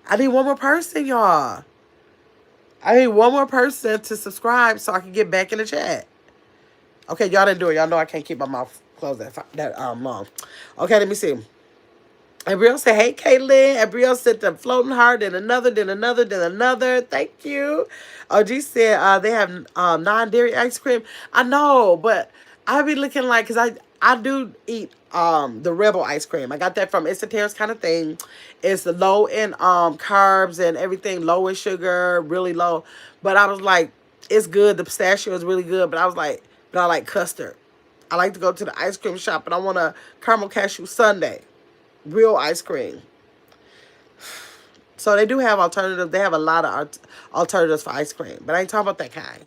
I need one more person, y'all. I need one more person to subscribe so I can get back in the chat. Okay, y'all didn't do it. Y'all know I can't keep my mouth closed that long. Okay, let me see. Abrielle said, hey, Caitlin. Abrielle said the floating heart, then another, then another, then another. Thank you. OG said they have non-dairy ice cream. I know, but I be looking like, because I do eat the Rebel ice cream. I got that from It's a Terrace kind of thing. It's low in carbs and everything, low in sugar, really low. But I was like, it's good. The pistachio is really good. But I was like, but I like custard. I like to go to the ice cream shop and I want a caramel cashew sundae. Real ice cream. So they do have alternatives. They have a lot of alternatives for ice cream. But I ain't talking about that kind.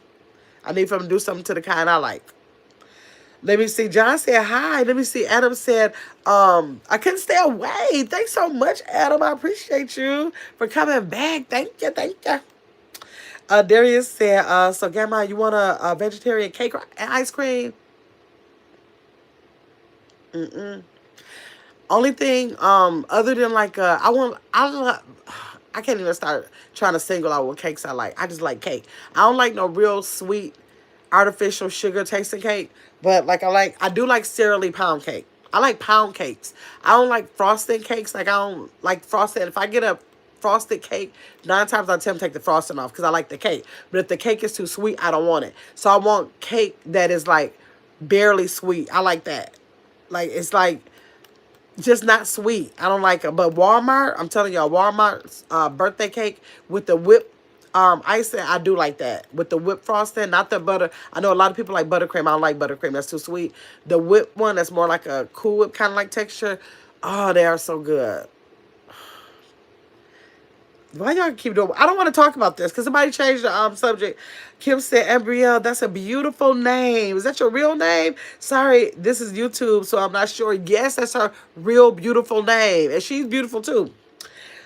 I need for them to do something to the kind I like. Let me see. John said hi. Let me see. Adam said, I couldn't stay away. Thanks so much, Adam. I appreciate you for coming back. Thank you. Thank you. Darius said, so Grandma, you want a vegetarian cake or ice cream? Only thing, other than like, I can't even start trying to single out what cakes I like. I just like cake. I don't like no real sweet, artificial sugar tasting cake. But like I do like Sara Lee pound cake. I like pound cakes. I don't like frosted cakes. Like I don't like frosted. If I get a frosted cake, 9 times out of 10 take the frosting off because I like the cake. But if the cake is too sweet, I don't want it. So I want cake that is like barely sweet. I like that. Like it's like just not sweet. I don't like it. But Walmart, I'm telling y'all, Walmart's birthday cake with the whipped icing, I do like that. With the whipped frosting, not the butter. I know a lot of people like buttercream. I don't like buttercream. That's too sweet. The whipped one that's more like a Cool Whip kind of like texture. Oh, they are so good. Why y'all keep doing? I don't want to talk about this because somebody changed the subject. Kim said, Embrielle, that's a beautiful name. Is that your real name? Sorry, this is YouTube, so I'm not sure. Yes, that's her real beautiful name. And she's beautiful too.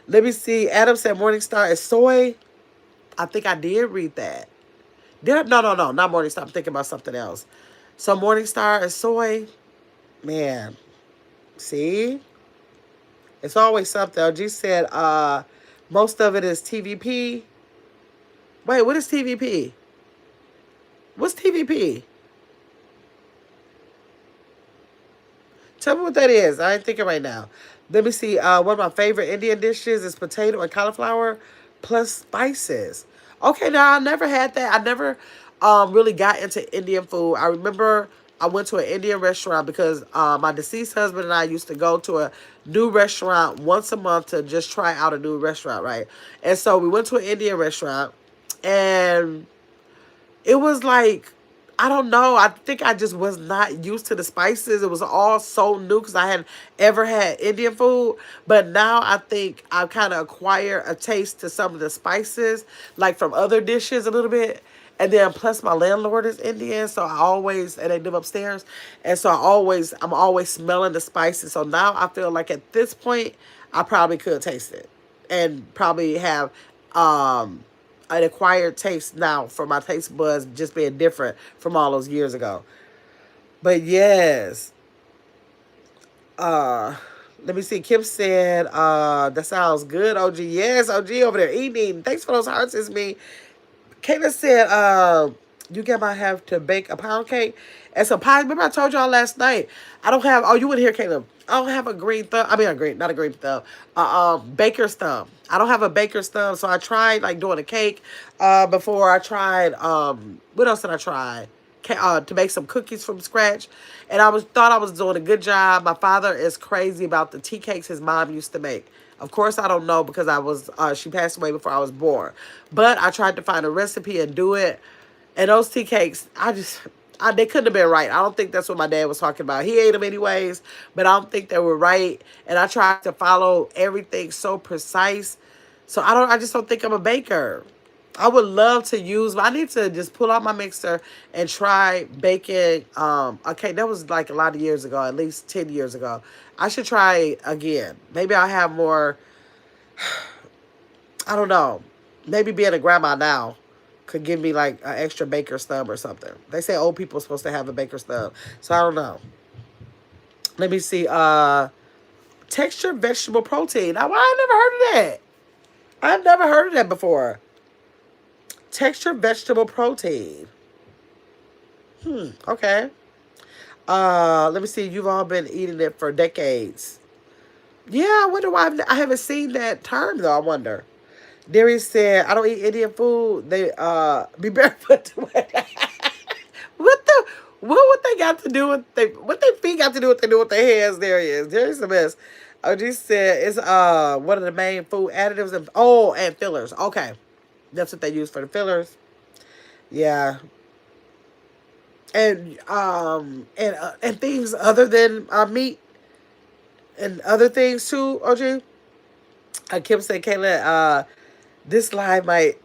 Let me see. Adam said Morningstar is soy. I think I did read that. Did I? No, not Morningstar. I'm thinking about something else. So Morningstar is soy. Man, see? It's always something. OG said most of it is TVP. Wait, what is TVP? What's TVP? Tell me what that is. I ain't thinking right now. Let me see. One of my favorite Indian dishes is potato and cauliflower plus spices. Okay, now I never had that. I never really got into Indian food. I remember I went to an Indian restaurant because my deceased husband and I used to go to a new restaurant once a month to just try out a new restaurant, right? And so we went to an Indian restaurant, and it was like, I don't know. I think I just was not used to the spices. It was all so new because I hadn't ever had Indian food. But now I think I've kind of acquired a taste to some of the spices, like from other dishes a little bit. And then plus my landlord is Indian, so I always, and they live upstairs. And so I'm always smelling the spices. So now I feel like at this point, I probably could taste it and probably have an acquired taste now for my taste buds just being different from all those years ago. But yes, let me see. Kim said, that sounds good, OG. Yes, OG over there eating. Thanks for those hearts, it's me. Kayla said, you might have to bake a pound cake and some pies. Remember I told y'all last night, I don't have, oh, you wouldn't hear Caleb. I don't have a green thumb. I mean, not a green thumb. Baker's thumb. I don't have a baker's thumb, so I tried, like, doing a cake before. I tried, what else did I try? To make some cookies from scratch. And thought I was doing a good job. My father is crazy about the tea cakes his mom used to make. Of course, I don't know because she passed away before I was born. But I tried to find a recipe and do it. And those tea cakes, they couldn't have been right. I don't think that's what my dad was talking about. He ate them anyways, but I don't think they were right. And I tried to follow everything so precise. So I just don't think I'm a baker. I would love to use, but I need to just pull out my mixer and try baking. Okay, that was like a lot of years ago, at least 10 years ago. I should try again. Maybe I'll have more, I don't know. Maybe being a grandma now could give me like an extra baker's thumb or something. They say old people are supposed to have a baker's thumb. So I don't know. Let me see. Textured vegetable protein. Now, I never heard of that. I've never heard of that before. Textured vegetable protein. Okay. Let me see. You've all been eating it for decades. Yeah, I wonder why I haven't seen that term though. I wonder. Darius said, "I don't eat Indian food. They be barefoot to wear." What would they got to do with what they feet got to do what they do with their hands? Darius a mess. OG said it's one of the main food additives and fillers. Okay. That's what they use for the fillers. Yeah. And things other than meat and other things too, OG. Kim said, Kayla, this live might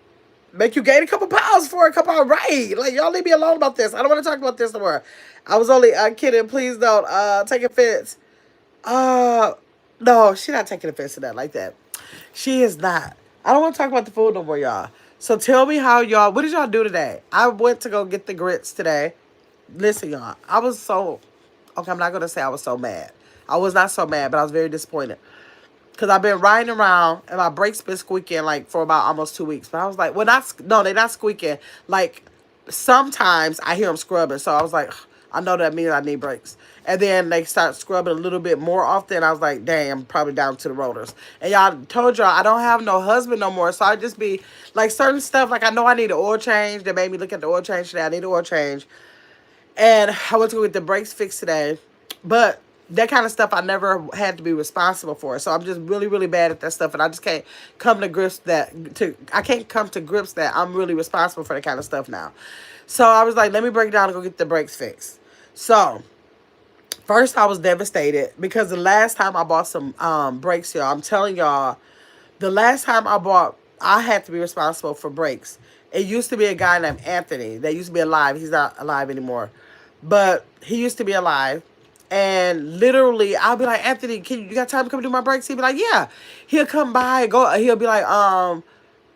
make you gain a couple pounds for a couple hours. Right. Like, y'all leave me alone about this. I don't want to talk about this no more. I was only kidding. Please don't take offense. No, she's not taking offense to that like that. She is not. I don't want to talk about the food no more, y'all. So tell me what did y'all do today? I went to go get the grits today. Listen, y'all, okay, I'm not going to say I was so mad. I was not so mad, but I was very disappointed. Because I've been riding around, and my brakes been squeaking, like, for about almost 2 weeks. But I was like, no, they're not squeaking. Like, sometimes I hear them scrubbing. So I was like, I know that means I need brakes. And then they start scrubbing a little bit more often. I was like, dang, I'm probably down to the rotors. And y'all told y'all I don't have no husband no more. So I just be like certain stuff. Like I know I need an oil change. They made me look at the oil change today. I need an oil change. And I went to go get the brakes fixed today. But that kind of stuff I never had to be responsible for. So I'm just really, really bad at that stuff, and I just can't come to grips I can't come to grips that I'm really responsible for that kind of stuff now. So I was like, let me break down and go get the brakes fixed. So first I was devastated because the last time I bought some brakes, y'all, I'm telling y'all, the last time I had to be responsible for brakes. It used to be a guy named Anthony that used to be alive. He's not alive anymore. But he used to be alive. And literally, I'll be like, Anthony, you got time to come do my brakes? He'll be like, yeah. He'll come by and go. He'll be like,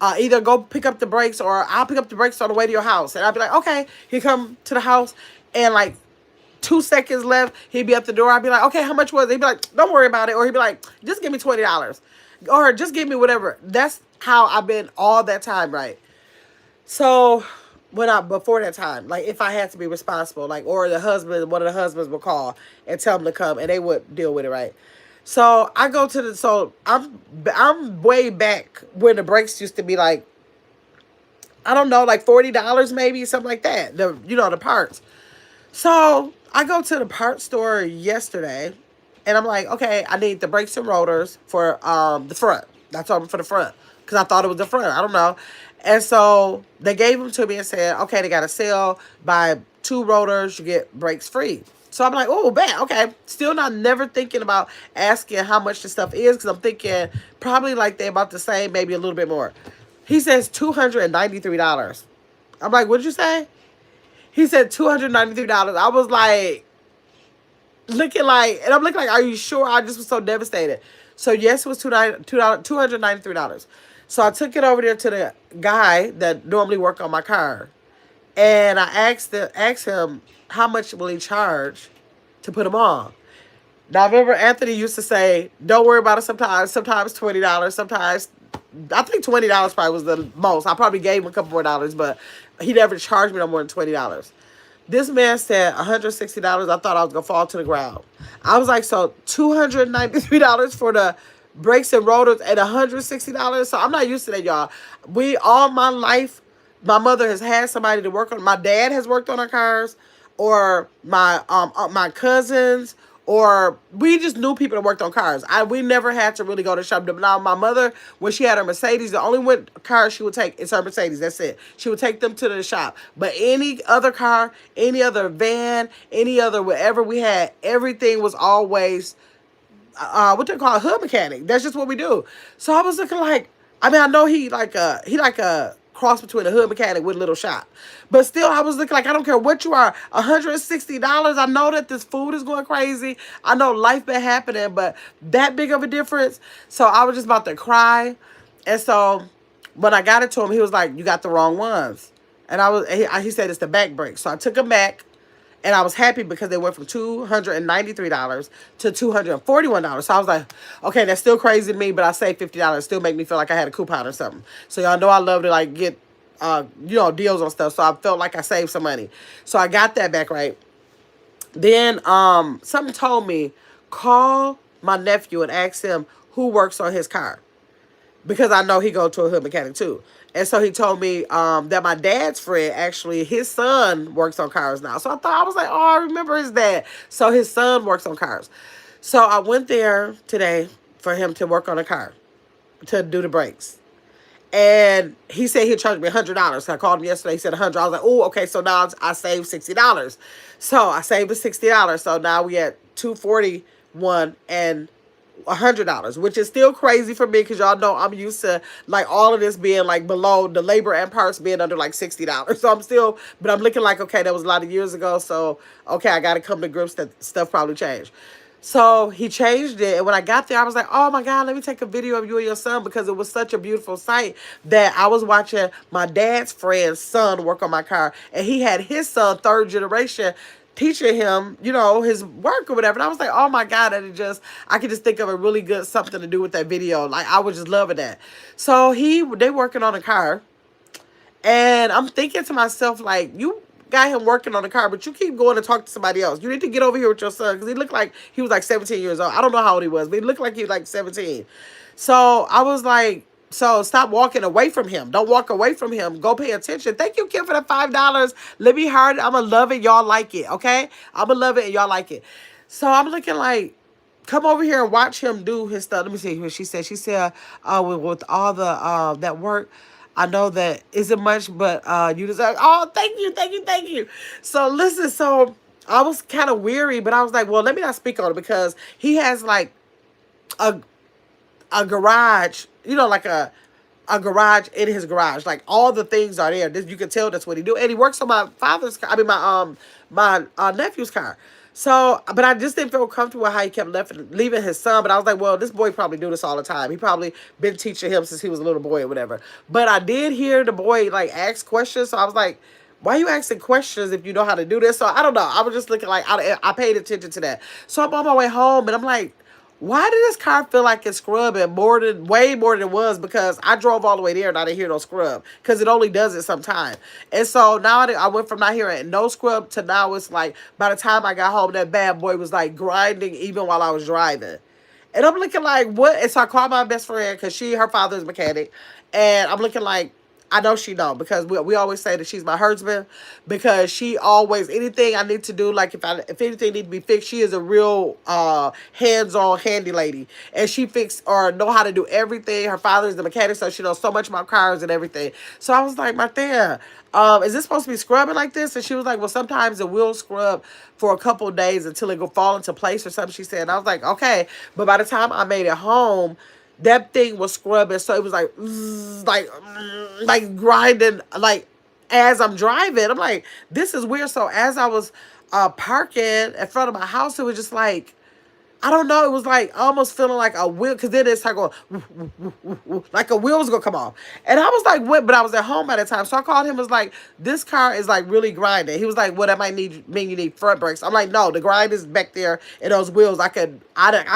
either go pick up the brakes or I'll pick up the brakes on the way to your house. And I'll be like, okay. He'll come to the house and like 2 seconds left, he'd be at the door. I'd be like, okay, how much was it? He'd be like, don't worry about it. Or he'd be like, just give me $20. Or just give me whatever. That's how I've been all that time, right? So before that time, like if I had to be responsible, like, or one of the husbands would call and tell them to come and they would deal with it, right? So I go to I'm way back when the brakes used to be like, I don't know, like $40 maybe, something like that. The parts. So I go to the parts store yesterday and I'm like, okay, I need the brakes and rotors for the front. That's all for the front. Because I thought it was the front. I don't know. And so they gave them to me and said, okay, they got a sale. Buy 2 rotors, you get brakes free. So I'm like, oh, bad. Okay. Still never thinking about asking how much the stuff is because I'm thinking probably like they're about the same, maybe a little bit more. He says $293. I'm like, what'd you say? He said $293. I was like, and I'm looking like, are you sure? I just was so devastated. So yes, it was $293. So I took it over there to the guy that normally work on my car. And I asked him, how much will he charge to put them on? Now, I remember Anthony used to say, don't worry about it sometimes $20, sometimes, I think $20 probably was the most. I probably gave him a couple more dollars, but he never charged me no more than $20. This man said $160. I thought I was going to fall to the ground. I was like, so $293 for the brakes and rotors and $160? So I'm not used to that, y'all. All my life, my mother has had somebody to work on. My dad has worked on our cars, or my cousins, or we just knew people that worked on cars. We never had to really go to shop. Now, my mother, when she had her Mercedes, the only car she would take is her Mercedes. That's it. She would take them to the shop. But any other car, any other van, any other whatever we had, everything was always what they call a hood mechanic. That's just what we do. So I was looking like, I mean, I know he like a cross between a hood mechanic with a little shop. But still, I was looking like, I don't care what you are, $160. I know that this food is going crazy. I know life been happening, but that big of a difference. So I was just about to cry. And so when I got it to him, he was like, you got the wrong ones. And he said it's the back brake. So I took them back. And I was happy because they went from $293 to $241. So I was like, okay, that's still crazy to me, but I saved $50. Still make me feel like I had a coupon or something. So y'all know I love to like get, deals on stuff. So I felt like I saved some money. So I got that back, right? Then something told me, call my nephew and ask him who works on his car. Because I know he go to a hood mechanic too. And so he told me that my dad's friend, actually, his son works on cars now. So I was like, oh, I remember his dad. So his son works on cars. So I went there today for him to work on a car, to do the brakes. And he said he'd charge me $100. So I called him yesterday. He said $100. I was like, oh, okay. So now I saved $60. So I saved the $60. So now we at $241 and $100, which is still crazy for me because y'all know I'm used to like all of this being like below the labor and parts being under like $60. So but I'm looking like, okay, that was a lot of years ago. So, okay, I got to come to grips that stuff probably changed. So he changed it. And when I got there, I was like, oh my God, let me take a video of you and your son, because it was such a beautiful sight that I was watching my dad's friend's son work on my car. And he had his son, 3rd generation, teaching him, his work or whatever. And I was like, oh my God, I could just think of a really good something to do with that video. Like, I was just loving that. So they working on a car. And I'm thinking to myself, like, you got him working on the car, but you keep going to talk to somebody else. You need to get over here with your son, because he looked like he was like 17 years old. I don't know how old he was, but he looked like he was like 17. So I was like, so stop walking away from him. Don't walk away from him. Go pay attention. Thank you, Kim, for the $5. Let me hear it. I'm going to love it. Y'all like it, okay? I'm going to love it and y'all like it. So I'm looking like, come over here and watch him do his stuff. Let me see what she said. She said, with all the that work, I know that isn't much, but you deserve. Oh, thank you, thank you, thank you. So listen, so I was kind of weary, but I was like, well, let me not speak on it because he has like a a garage, you know, like a garage in his garage. Like all the things are there. This, you can tell that's what he do. And he works on my father's car. I mean my nephew's car. So, but I just didn't feel comfortable how he kept leaving his son. But I was like, well, this boy probably do this all the time. He probably been teaching him since he was a little boy or whatever. But I did hear the boy like ask questions. So I was like, why are you asking questions if you know how to do this? So I don't know. I was just looking like I paid attention to that. So I'm on my way home and I'm like, why did this car feel like it's scrubbing way more than it was? Because I drove all the way there and I didn't hear no scrub because it only does it sometime. And so now I went from not hearing no scrub to now it's like by the time I got home, that bad boy was like grinding even while I was driving. And I'm looking like, what? And so I called my best friend because her father's a mechanic. And I'm looking like, I know she know because we always say that she's my husband because she always, anything I need to do, like if anything need to be fixed, she is a real hands-on handy lady. And she fix or know how to do everything. Her father is the mechanic, so she knows so much about cars and everything. So I was like, Marthea, is this supposed to be scrubbing like this? And she was like, well, sometimes it will scrub for a couple of days until it go fall into place or something, she said. And I was like, okay. But by the time I made it home, that thing was scrubbing, so it was like, like grinding, like as I'm driving. I'm like, this is weird. So as I was parking in front of my house, it was just like, I don't know. It was like almost feeling like a wheel, because then it's like going, woo, woo, woo, woo, woo, like a wheel was gonna come off. And I was like, what? But I was at home at the time, so I called him. Was like, this car is like really grinding. He was like, what? That might mean you need front brakes. I'm like, no, the grind is back there in those wheels. I can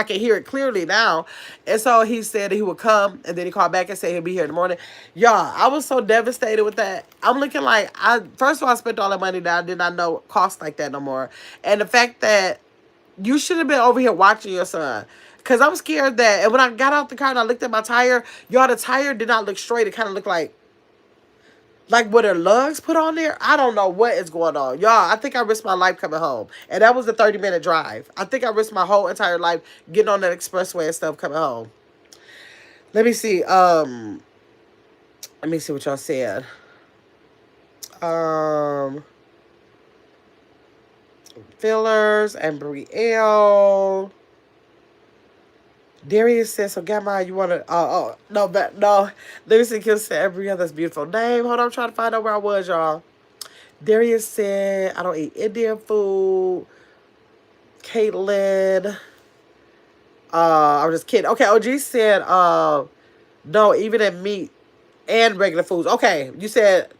hear it clearly now. And so he said that he would come, and then he called back and said he'll be here in the morning. Y'all, I was so devastated with that. I'm looking like first of all, I spent all that money that I did not know cost like that no more, and the fact that you should have been over here watching your son. Because I'm scared that, and when I got out the car and I looked at my tire, y'all, the tire did not look straight. It kind of looked like what her lugs put on there. I don't know what is going on. Y'all, I think I risked my life coming home. And that was a 30-minute drive. I think I risked my whole entire life getting on that expressway and stuff coming home. Let me see. Let me see what y'all said. Fillers and Brielle. Darius says, so Grandma, you want to, no, but no. Let me see, Kim said, every other's beautiful name. Hold on, I'm trying to find out where I was, y'all. Darius said, I don't eat Indian food. Caitlin, I'm just kidding. Okay, OG said, no, even in meat and regular foods. Okay, you said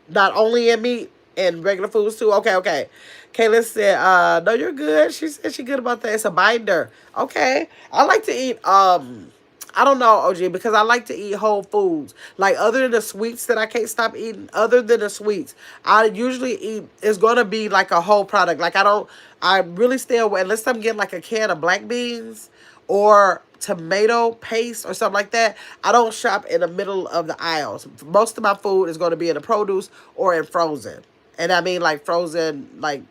not only in meat and regular foods too. Okay. Kayla said, no, you're good. She said she good about that. It's a binder. Okay. I like to eat, I don't know, OG, because I like to eat whole foods. Like, other than the sweets that I can't stop eating, other than the sweets, I usually eat, it's going to be like a whole product. Like, I really stay away, unless I'm getting like a can of black beans or tomato paste or something like that. I don't shop in the middle of the aisles. Most of my food is going to be in the produce or in frozen. And I mean like frozen, like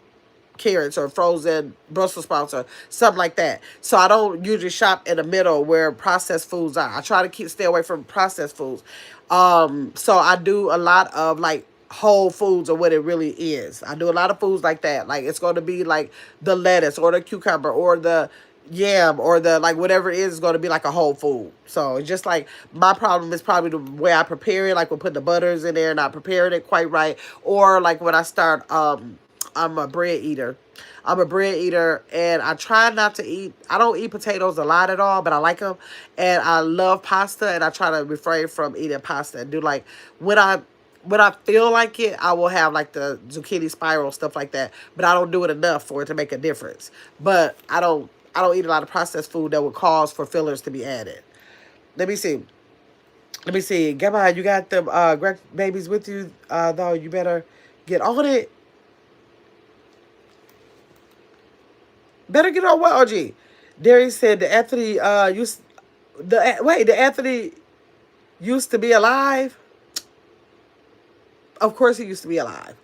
carrots or frozen Brussels sprouts or something like that. So I don't usually shop in the middle where processed foods are. I try to stay away from processed foods. So I do a lot of like whole foods or what it really is. I do a lot of foods like that. Like it's going to be like the lettuce or the cucumber or the yam or the like whatever it is going to be like a whole food. So it's just like my problem is probably the way I prepare it, like we're putting the butters in there and not preparing it quite right, or like when I start I'm a bread eater. I'm a bread eater, and I try not to eat. I don't eat potatoes a lot at all, but I like them, and I love pasta, and I try to refrain from eating pasta and do like when I feel like it, I will have like the zucchini spiral stuff like that, but I don't do it enough for it to make a difference. But I don't eat a lot of processed food that would cause for fillers to be added. Let me see. Grandma, you got them babies with you, though. You better get on it. Better get on what, OG? Darius said the Anthony the Anthony used to be alive. Of course he used to be alive.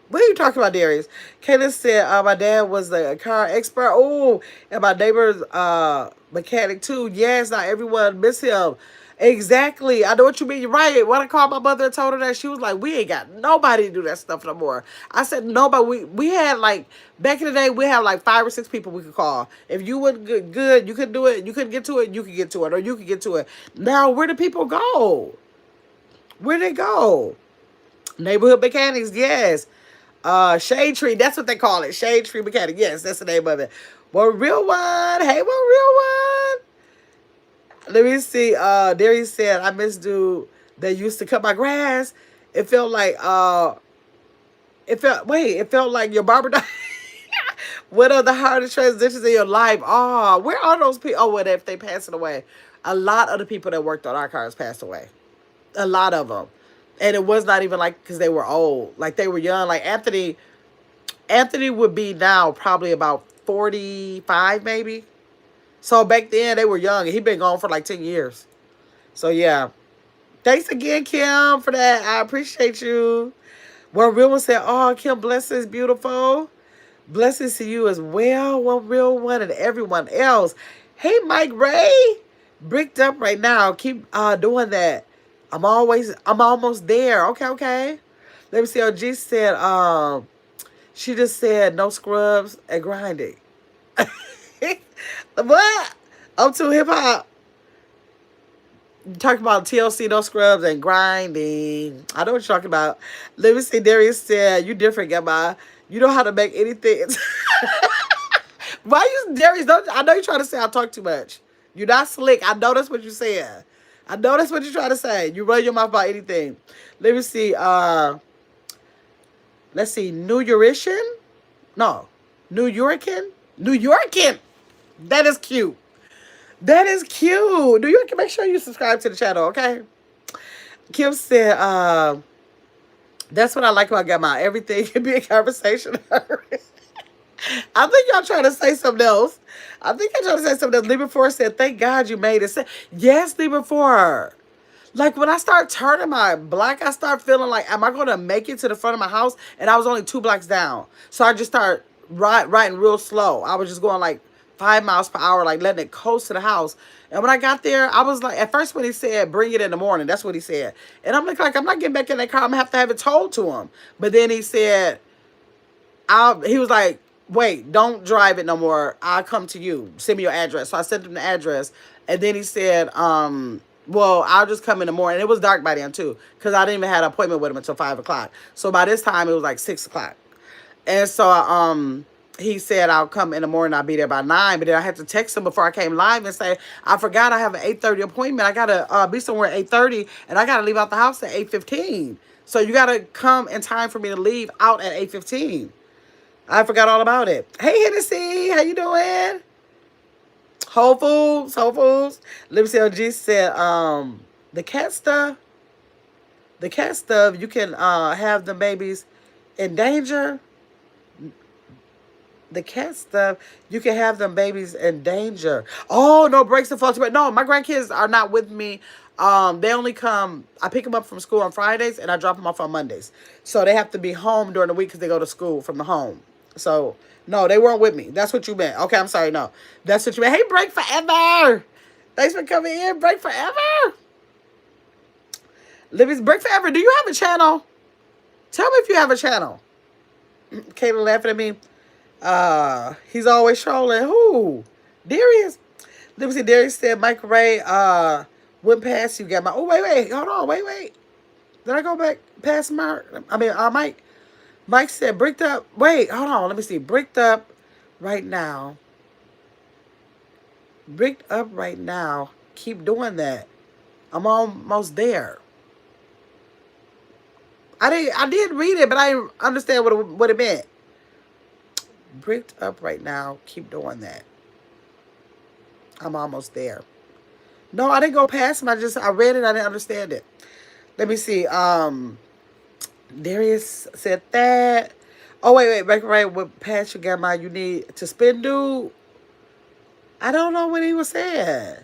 What are you talking about, Darius? Kayla said, my dad was a car expert. Oh, and my neighbor's mechanic too. Yes, not everyone miss him. Exactly. I know what you mean. You're right. When I called my mother and told her that, she was like, we ain't got nobody to do that stuff no more. I said, nobody. We had like, back in the day, we had like 5 or 6 people we could call. If you were good, you could do it. You couldn't get to it, you could get to it. Or you could get to it. Now, where do people go? Where they go? Neighborhood mechanics, yes. Shade Tree, that's what they call it. Shade Tree Mechanic. Yes, that's the name of it. One real one. Hey, one real one. Let me see. Darius said, I miss dude that used to cut my grass. It felt like it felt like your barber died. What are the hardest transitions in your life? Oh, where are those people? Oh, what if they passing away? A lot of the people that worked on our cars passed away. A lot of them. And it was not even like because they were old. Like they were young. Like Anthony would be now probably about 45 maybe. So back then they were young and he been gone for like 10 years. So yeah. Thanks again, Kim, for that. I appreciate you. One real one said, oh, Kim, blessings, beautiful. Blessings to you as well. One real one and everyone else. Hey, Mike Ray. Bricked up right now. Keep doing that. I'm almost there. Okay, okay. Let me see. OG said, she just said no scrubs and grinding. What? I'm too hip hop. Talking about TLC, no scrubs and grinding. I know what you're talking about. Let me see. Darius said, you different, Gamma. You know how to make anything. Why you, Darius? Don't, I know you're trying to say I talk too much. You're not slick. I know that's what you're saying. I know that's what you're trying to say. You run your mouth about anything. Let me see. Let's see. New Yorkian? No. New Yorkian? New Yorkian. That is cute. That is cute. New York, make sure you subscribe to the channel, okay? Kim said, that's what I like about Gamma. Everything can be a conversation. I think y'all trying to say something else. I think y'all trying to say something else. Lee before said, thank God you made it. Yes, Lee before. Like when I start turning my block, I start feeling like, am I going to make it to the front of my house? And I was only 2 blocks down. So I just start riding real slow. I was just going like 5 miles per hour, like letting it coast to the house. And when I got there, I was like, at first when he said, bring it in the morning, that's what he said. And I'm like, I'm not getting back in that car. I'm going to have it towed to him. But then he said, he was like, wait, don't drive it no more. I'll come to you. Send me your address. So I sent him the address. And then he said, well, I'll just come in the morning. It was dark by then too, because I didn't even have an appointment with him until 5 o'clock. So by this time, it was like 6 o'clock. And so he said, I'll come in the morning. I'll be there by 9. But then I had to text him before I came live and say, I forgot I have an 8:30 appointment. I got to be somewhere at 8:30, and I got to leave out the house at 8:15. So you got to come in time for me to leave out at 8:15. I forgot all about it. Hey, Hennessy, how you doing? Whole Foods, Whole Foods. Liberty LG said, the cat stuff, you can have the babies in danger. The cat stuff, you can have them babies in danger. Oh, no breaks and fluctuate. No, my grandkids are not with me. They only come, I pick them up from school on Fridays and I drop them off on Mondays. So they have to be home during the week because they go to school from the home. So, no, they weren't with me. That's what you meant. Okay, I'm sorry. No, that's what you meant. Hey, Break Forever. Thanks for coming in. Break Forever. Libby's Break Forever. Do you have a channel? Tell me if you have a channel. Kayla laughing at me. He's always trolling. Who? Darius. Let me see. Darius said Michael Ray went past you. Got my. Oh, wait. Hold on. Wait. Did I go back past Mike? Mike said, bricked up. Wait, hold on. Let me see. Bricked up right now. Bricked up right now. Keep doing that. I'm almost there. I did read it, but I didn't understand what it meant. Bricked up right now. Keep doing that. I'm almost there. No, I didn't go past him. I read it. I didn't understand it. Let me see. Darius said that. Oh, wait. Right. With past you got my, you need to spin, dude. I don't know what he was saying.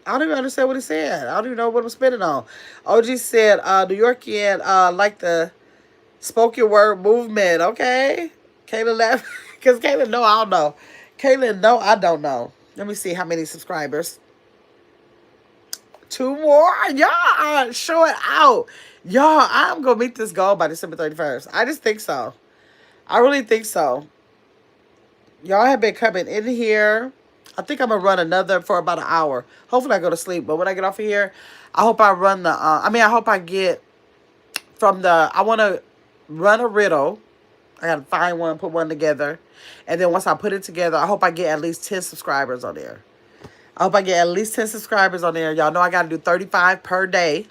I don't even understand what he said. I don't even know what I'm spinning on. OG said, New Yorkian, like the Spoken word movement, okay? Kayla left. Because Kayla, no, I don't know. Kayla, no, I don't know. Let me see how many subscribers. 2 more? Y'all show it out. Y'all, I'm going to meet this goal by December 31st. I just think so. I really think so. Y'all have been coming in here. I think I'm going to run another for about an hour. Hopefully I go to sleep. But when I get off of here, I hope I run the, I hope I get from the, I want to run a riddle. I got to find one, put one together. And then once I put it together, I hope I get at least 10 subscribers on there. I hope I get at least 10 subscribers on there. Y'all know I got to do 35 per day.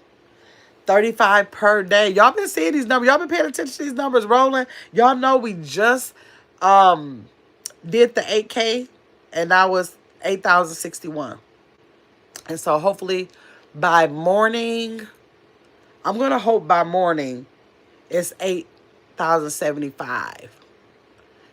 35 per day. Y'all been seeing these numbers. Y'all been paying attention to these numbers rolling. Y'all know we just did the 8K. And that was 8,061. And so hopefully by morning, I'm going to hope by morning it's 8,075.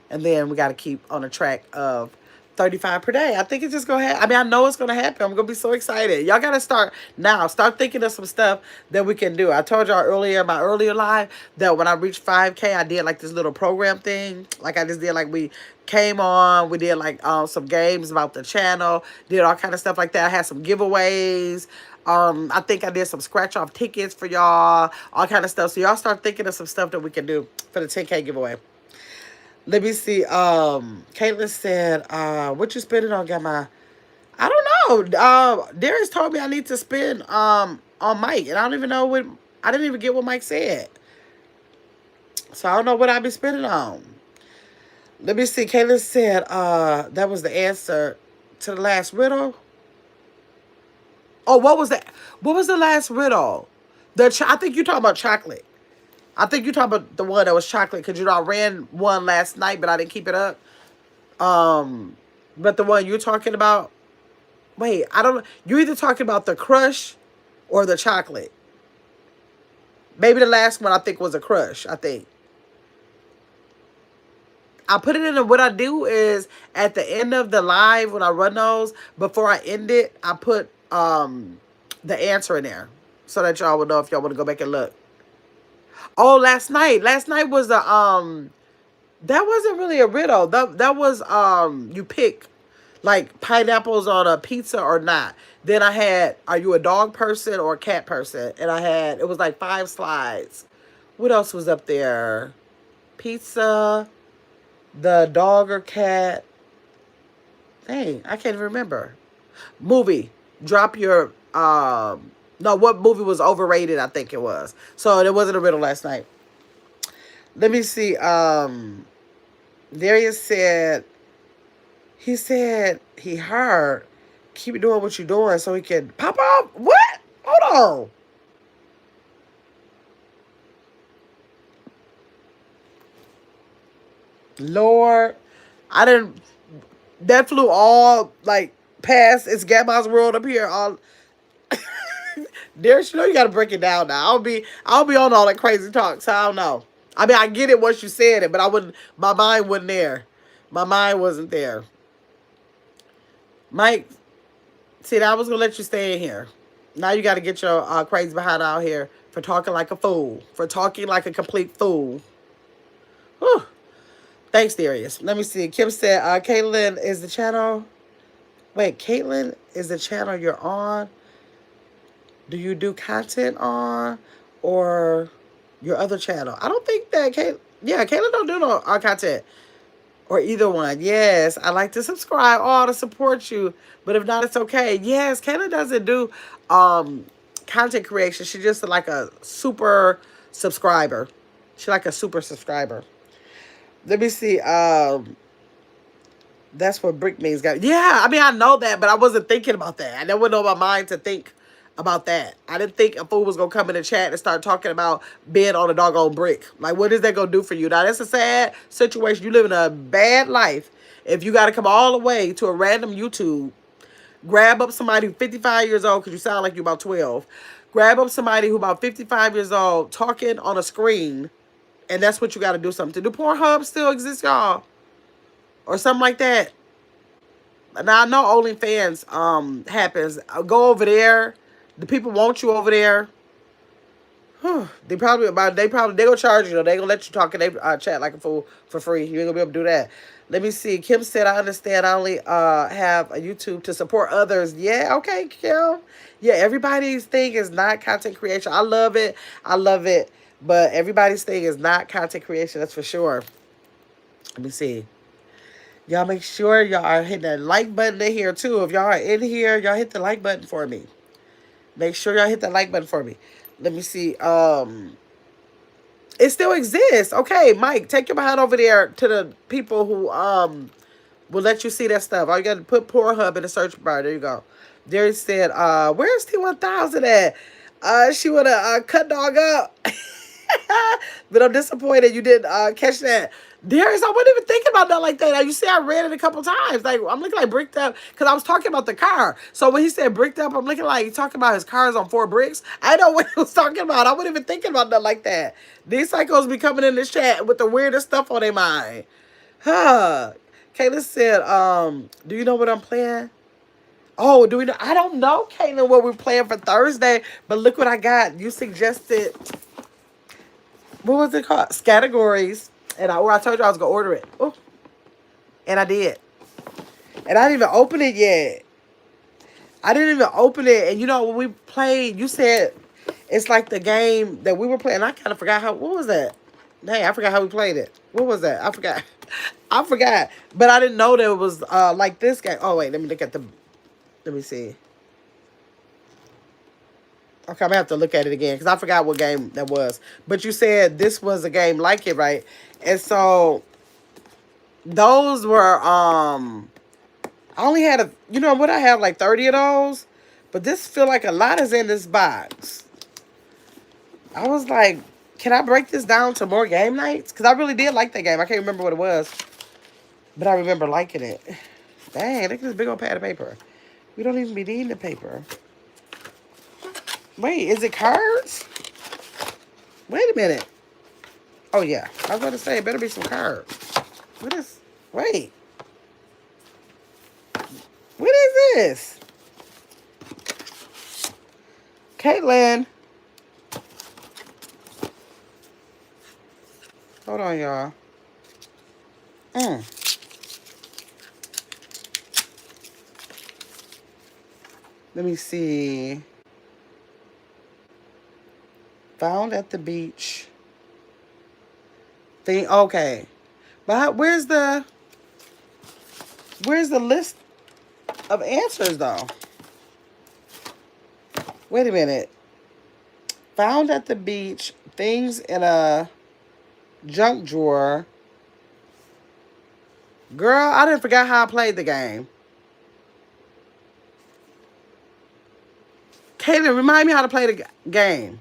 And then we got to keep on the track of 35 per day. I think it's just going to happen. I mean, I know it's going to happen. I'm going to be so excited. Y'all got to start now. Start thinking of some stuff that we can do. I told y'all earlier, my earlier live, that when I reached 5K, I did like this little program thing. Like I just did, like we came on. We did like some games about the channel. Did all kind of stuff like that. I had some giveaways. I think I did some scratch off tickets for y'all. All kind of stuff. So y'all start thinking of some stuff that we can do for the 10K giveaway. Let me see. Caitlin said, what you spending on, Gamma? I don't know. Darius told me I need to spend on Mike. And I don't even know what, I didn't even get what Mike said. So I don't know what I'll be spending on. Let me see. Caitlin said, that was the answer to the last riddle. Oh, what was that? What was the last riddle? I think you're talking about chocolate. I think you're talking about the one that was chocolate, because, you know, I ran one last night, but I didn't keep it up. But the one you're talking about, wait, I don't know. You're either talking about the crush or the chocolate. Maybe the last one I think was a crush, I think. I put it in, what I do is at the end of the live, when I run those, before I end it, I put the answer in there so that y'all will know if y'all want to go back and look. Oh, last night was a that wasn't really a riddle. That was you pick like pineapples on a pizza or not. Then I had, are you a dog person or a cat person? And I had, it was like 5 slides. What else was up there? Pizza, the dog or cat. Dang, I can't even remember. Movie. Drop your no, what movie was overrated, I think it was. So it wasn't a riddle last night. Let me see. Darius said, he said he heard, keep doing what you're doing so he can pop up. What? Hold on. Lord, I didn't, that flew all like past it's Gamma's world up here. All Darius, you know you gotta break it down now. I'll be on all that crazy talk, so I don't know. I mean, I get it once you said it, but I wouldn't, my mind wasn't there. My mind wasn't there. Mike, see, I was gonna let you stay in here. Now you gotta get your crazy behind out here for talking like a fool. For talking like a complete fool. Whew. Thanks, Darius. Let me see. Kim said, Caitlin is the channel. Wait, Caitlin is the channel you're on. Do you do content on or your other channel? I don't think that Caitlin don't do no content or either one. Yes, I like to subscribe to support you, but if not, it's okay. Yes, Caitlin doesn't do content creation. She's just like a super subscriber. She's like a super subscriber. Let me see. That's what Brick means. Yeah, I mean, I know that, but I wasn't thinking about that. I never know my mind to think about that. I didn't think a fool was going to come in the chat and start talking about being on a doggone brick. Like, what is that going to do for you? Now, that's a sad situation. You live in a bad life if you got to come all the way to a random YouTube, grab up somebody who's 55 years old, because you sound like you're about 12. Grab up somebody who's about 55 years old talking on a screen, and that's what you got to do something to do. Pornhub still exists, y'all. Or something like that. Now, I know OnlyFans happens. Go over there. The people want you over there. They probably they gonna charge you though. They gonna let you talk in they chat like a fool for free. You ain't gonna be able to do that. Let me see. Kim said, I understand. I only have a YouTube to support others. Yeah, okay, Kim. Yeah, everybody's thing is not content creation. I love it. I love it. But everybody's thing is not content creation. That's for sure. Let me see. Y'all make sure y'all are hitting that like button in here too. If y'all are in here, y'all hit the like button for me. Make sure y'all hit that like button for me. Let me see. It still exists. Okay, Mike, take your behind over there to the people who will let you see that stuff. All you got to put Pornhub in the search bar. There you go. There it said, where's T1000 at? She would have cut dog up. But I'm disappointed you didn't catch that. Darius, I wasn't even thinking about that like that. Now, you see, I read it a couple times. Like, I'm looking like bricked up because I was talking about the car. So when he said bricked up, I'm looking like he talking about his cars on 4 bricks. I know what he was talking about. I wasn't even thinking about that like that. These psychos be coming in this chat with the weirdest stuff on their mind. Huh. Kayla said, do you know what I'm playing? Oh, do we know? I don't know, Caitlin, what we're playing for Thursday, but look what I got. You suggested, what was it called? Categories. And I told you I was going to order it. Oh, and I did. And I didn't even open it yet. I didn't even open it. And you know, when we played, you said it's like the game that we were playing. I kind of forgot what was that? Dang, I forgot how we played it. What was that? I forgot. I forgot. But I didn't know that it was like this game. Oh, wait, let me look at let me see. Okay, I'm going to have to look at it again because I forgot what game that was. But you said this was a game like it, right? And so those were, I only had you know what, I have like 30 of those. But this feel like a lot is in this box. I was like, can I break this down to more game nights? Because I really did like that game. I can't remember what it was. But I remember liking it. Dang, look at this big old pad of paper. We don't even be needing the paper. Wait, is it cards? Wait a minute. Oh, yeah. I was going to say, it better be some cards. What is... Wait. What is this? Caitlin. Hold on, y'all. Let me see. Found at the beach. Thing. Okay. But where's the list of answers, though? Wait a minute. Found at the beach. Things in a junk drawer. Girl, I didn't forget how I played the game. Caitlin, remind me how to play the game.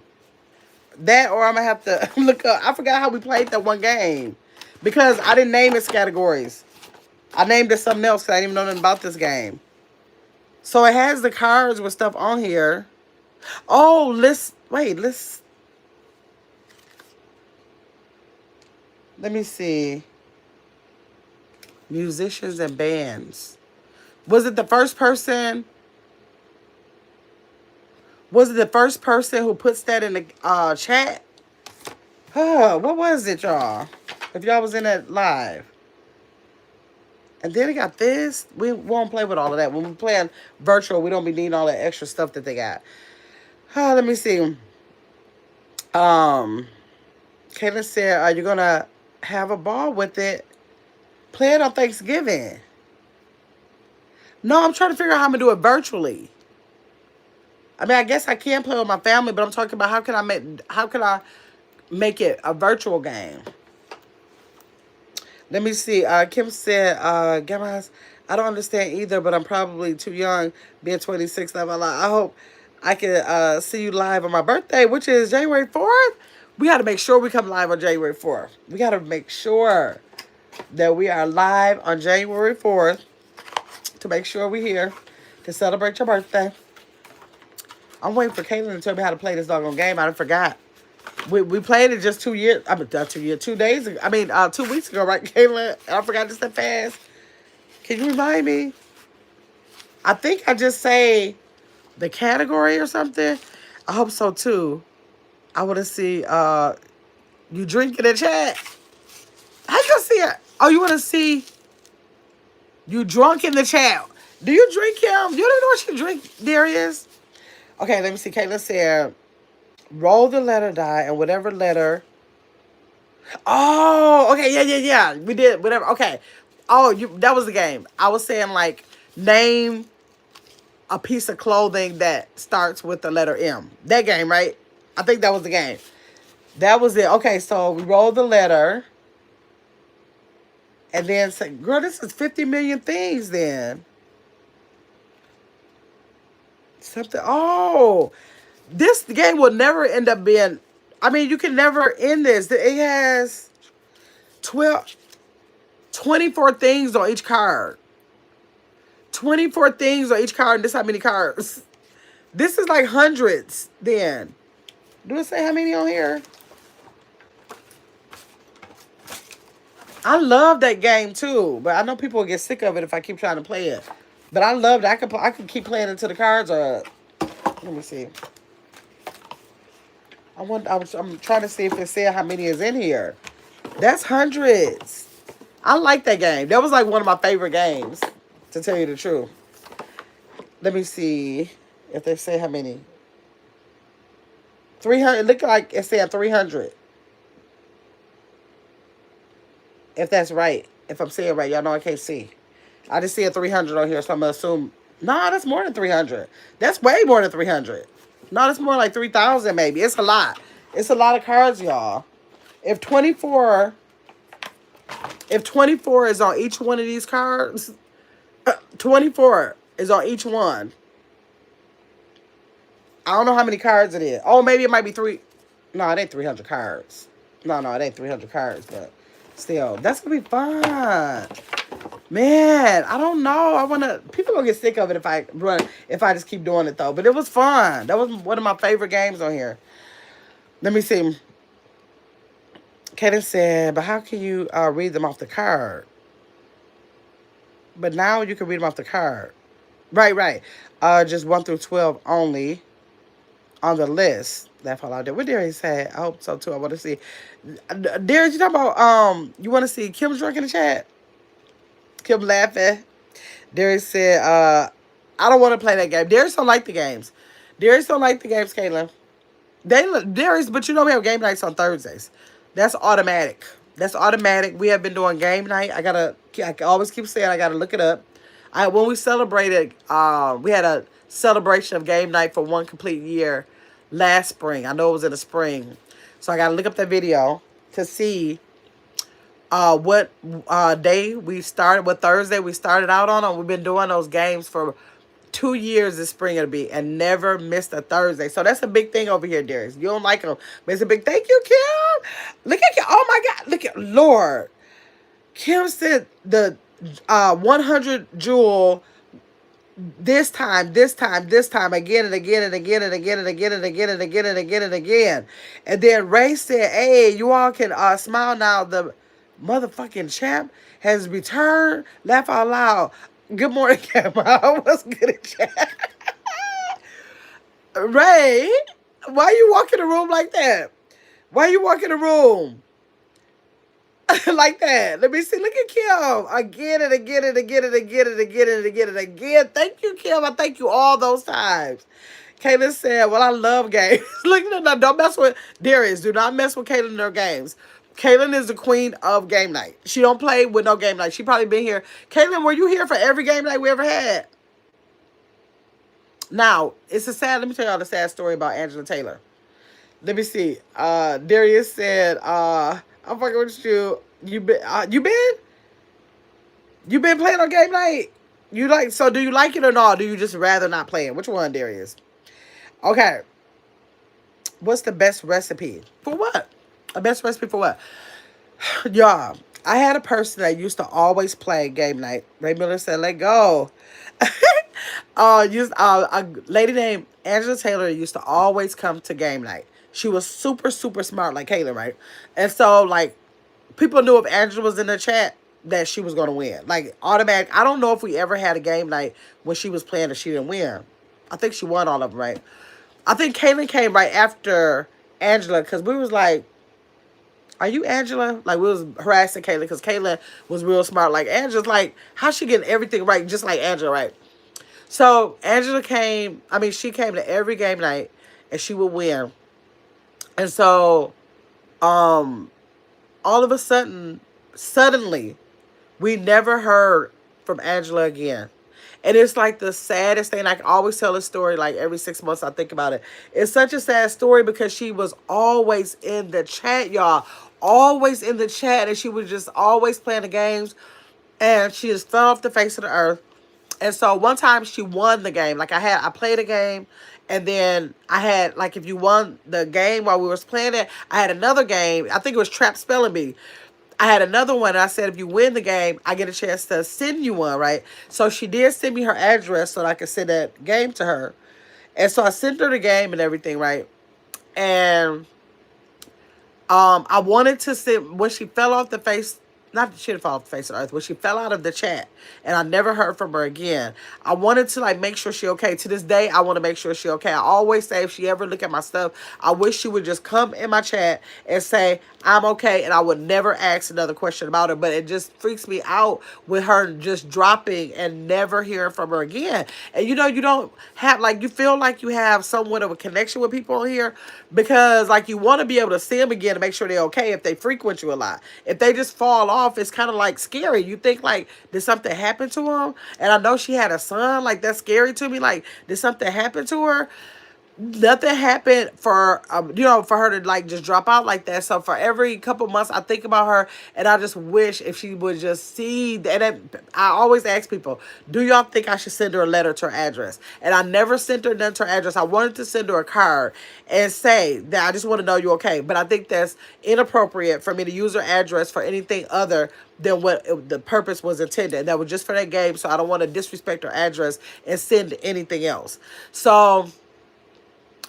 That or I'm going to have to look up. I forgot how we played that one game. Because I didn't name its categories. I named it something else because I didn't even know nothing about this game. So it has the cards with stuff on here. Oh, let's... Let me see. Musicians and bands. Was it the first person... Was it the first person who puts that in the chat? What was it, y'all? If y'all was in that live. And then they got this. We won't play with all of that. When we're playing virtual, we don't be needing all that extra stuff that they got. Let me see. Caitlin said, are you going to have a ball with it? Play it on Thanksgiving. No, I'm trying to figure out how I'm going to do it virtually. I mean, I guess I can play with my family, but I'm talking about how can I make it a virtual game. Let me see. Kim said, guys, I don't understand either, but I'm probably too young, being 26. I hope I can see you live on my birthday, which is January 4th. We got to make sure we come live on January 4th. We got to make sure that we are live on January 4th to make sure we're here to celebrate your birthday. I'm waiting for Caitlin to tell me how to play this doggone game. I forgot. We played it just 2 years. I mean, 2 days ago. I mean, 2 weeks ago, right, Caitlin? I forgot this that fast. Can you remind me? I think I just say the category or something. I hope so, too. I want to see you drink in the chat. How you gonna see it? Oh, you want to see you drunk in the chat? Do you drink, Kim? You don't even know what you drink, Darius. Okay, let me see. Caitlin said, roll the letter die and whatever letter. Oh, okay, yeah. We did whatever. Okay. Oh, that was the game. I was saying like name a piece of clothing that starts with the letter M. That game, right? I think that was the game. That was it. Okay, so we rolled the letter. And then say, girl, this is 50 million things then. Something. Oh, this game will never end up being. I mean, you can never end this. It has 24 things on each card. 24 things on each card, and this how many cards? This is like hundreds then. Do it say how many on here? I love that game too, but I know people will get sick of it if I keep trying to play it. But I love that. I could keep playing until the cards are. Let me see. I'm trying to see if it said how many is in here. That's hundreds. I like that game. That was like one of my favorite games, to tell you the truth. Let me see if they say how many. 300. It looked like it said 300. If that's right. If I'm saying it right. Y'all know I can't see. I just see a 300 on here, so I'm going to assume. Nah, that's more than 300. That's way more than 300. No, that's more like 3,000 maybe. It's a lot. It's a lot of cards, y'all. If 24 is on each one of these cards, 24 is on each one. I don't know how many cards it is. Oh, maybe it might be three. No, it ain't 300 cards. No, it ain't 300 cards, but still, that's going to be fun. Man, I don't know. People gonna get sick of it if I just keep doing it though. But it was fun. That was one of my favorite games on here. Let me see. Kaden said, but how can you read them off the card? But now you can read them off the card. Right. Just 1 through 12 only on the list. That's all I did. What did he say? I hope so too. I want to see. Darius, you talking about you want to see Kim's drunk in the chat? Kim laughing. Darius said, I don't want to play that game. Darius don't like the games. Darius don't like the games, Caitlin. Darius, but you know we have game nights on Thursdays. That's automatic. That's automatic. We have been doing game night. I always keep saying I gotta look it up. When we celebrated, we had a celebration of game night for 1 complete year last spring. I know it was in the spring. So I gotta look up that video to see what day we started, what Thursday we started out on. And we've been doing those games for 2 years this spring it'll be, and never missed a Thursday. So that's a big thing over here, Darius. You don't like them, but it's a big thank you, Kim. Look at Kim. Oh my God. Look at Lord. Kim said the 100 jewel this time, again and again and again and again and again and again and again and again and again. And then Ray said, hey, you all can smile now. The motherfucking champ has returned. Laugh out loud. Good morning, Camera. What's good in chat? Ray, why you walk in the room like that? Why you walk in the room like that? Let me see. Look at Kim. Again and again and again and again and again and again and again. Thank you, Kim. I thank you all those times. Caitlin said, well, I love games. Look, no, don't mess with Darius. Do not mess with Caitlin in her games. Caitlin is the queen of game night. She don't play with no game night. She probably been here. Caitlin, were you here for every game night we ever had? Now, it's a sad, let me tell y'all the sad story about Angela Taylor. Let me see. Darius said, I'm fucking with you. You been playing on game night? So do you like it or not? Or do you just rather not play it? Which one, Darius? Okay. What's the best recipe? For what? A best recipe for what? Y'all, I had a person that used to always play game night. Ray Miller said, let go. A lady named Angela Taylor used to always come to game night. She was super, super smart like Kayla, right? And so, like, people knew if Angela was in the chat that she was going to win. Like, automatic. I don't know if we ever had a game night when she was playing and she didn't win. I think she won all of them, right? I think Kaylin came right after Angela, because we was like, are you Angela? Like, we was harassing Kayla because Kayla was real smart. Like, Angela's like, how she getting everything right, just like Angela, right? So, Angela came, I mean, she came to every game night, and she would win. And so, all of a sudden, suddenly, we never heard from Angela again. And it's like the saddest thing. I can always tell a story like every 6 months I think about it. It's such a sad story because she was always in the chat, y'all. Always in the chat. And she was just always playing the games. And she just fell off the face of the earth. And so one time she won the game. Like I played a game. And then I had, like, if you won the game while we was playing it, I had another game. I think it was Trap Spelling Bee. I had another one. And I said, if you win the game, I get a chance to send you one, right? So she did send me her address so that I could send that game to her. And so I sent her the game and everything, right? And I wanted to send, when she fell off the face, not that she didn't fall off the face of the earth, when she fell out of the chat and I never heard from her again, I wanted to like make sure she okay. To this day, I want to make sure she okay. I always say if she ever look at my stuff, I wish she would just come in my chat and say, I'm okay, and I would never ask another question about her. But it just freaks me out with her just dropping and never hearing from her again. And you know, you don't have, like, you feel like you have somewhat of a connection with people on here because, like, you want to be able to see them again to make sure they're okay if they frequent you a lot. If they just fall off, it's kind of like scary. You think, like, did something happen to them? And I know she had a son. Like, that's scary to me. Like, did something happen to her? Nothing happened for for her to like just drop out like that. So for every couple months I think about her, and I just wish if she would just see that. I always ask people, do y'all think I should send her a letter to her address? And I never sent her none to her address. I wanted to send her a card and say that I just want to know you okay, but I think that's inappropriate for me to use her address for anything other than what the purpose was intended. That was just for that game, so I don't want to disrespect her address and send anything else. So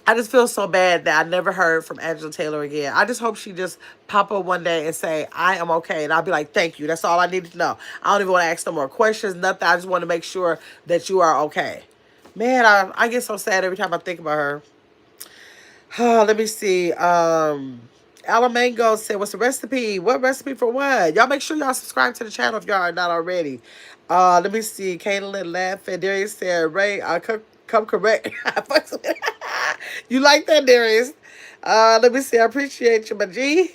I just feel so bad that I never heard from Angela Taylor again. I just hope she just pop up one day and say, I am okay. And I'll be like, thank you. That's all I needed to know. I don't even want to ask no more questions, nothing. I just want to make sure that you are okay. Man, I get so sad every time I think about her. Let me see. Alamango said, what's the recipe? What recipe for what? Y'all make sure y'all subscribe to the channel if y'all are not already. Let me see. Caitlin laughing. Darius said, Ray, come correct. You like that, Darius? Let me see. I appreciate you, my G.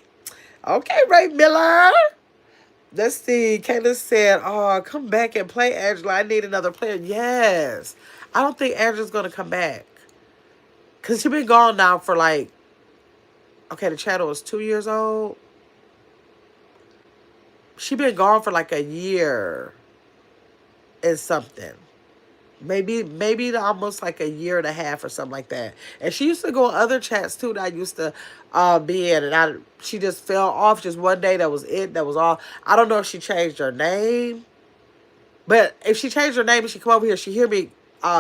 Okay, Ray Miller. Let's see. Caitlin said, oh, come back and play, Angela. I need another player. Yes. I don't think Angela's going to come back. Because she's been gone now for like, okay, the channel is 2 years old. She been gone for like a year and something. Maybe almost like a year and a half or something like that. And she used to go on other chats too that I used to be in. And she just fell off just one day. That was it. That was all. I don't know if she changed her name. But if she changed her name and she come over here, she hear me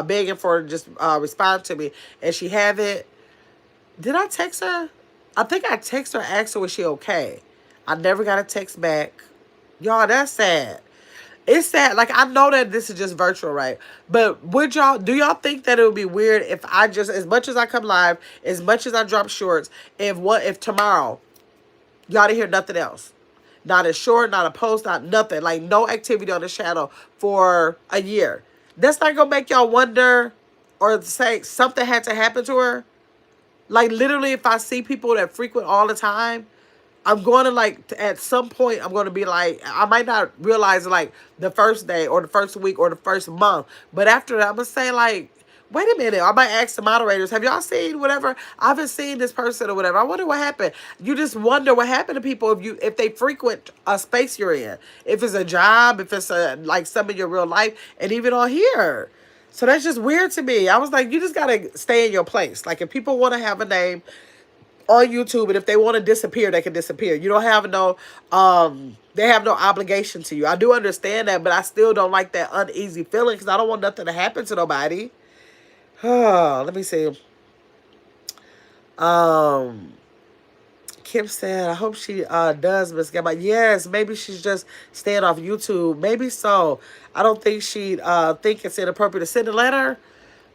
begging for her to just respond to me. And she haven't. Did I text her? I think I texted her, asked her was she okay. I never got a text back. Y'all, that's sad. It's sad. Like, I know that this is just virtual, right? But do y'all think that it would be weird if I just, as much as I come live, as much as I drop shorts, if tomorrow y'all didn't hear nothing else? Not a short, not a post, not nothing. Like, no activity on the channel for a year. That's not going to make y'all wonder or say something had to happen to her? Like, literally, if I see people that frequent all the time, I'm going to, like, at some point, I'm going to be like, I might not realize it, like, the first day or the first week or the first month. But after that, I'm going to say, like, wait a minute. I might ask the moderators, have y'all seen whatever? I haven't seen this person or whatever. I wonder what happened. You just wonder what happened to people if they frequent a space you're in. If it's a job, if it's like some of your real life, and even on here. So that's just weird to me. I was like, you just got to stay in your place. Like, if people want to have a name on YouTube, and if they want to disappear, they can disappear. You don't have no, they have no obligation to you. I do understand that, but I still don't like that uneasy feeling because I don't want nothing to happen to nobody. Let me see. Kim said, I hope she does Miss Gamma. Yes, maybe she's just staying off YouTube. Maybe so. I don't think she'd think it's inappropriate to send a letter.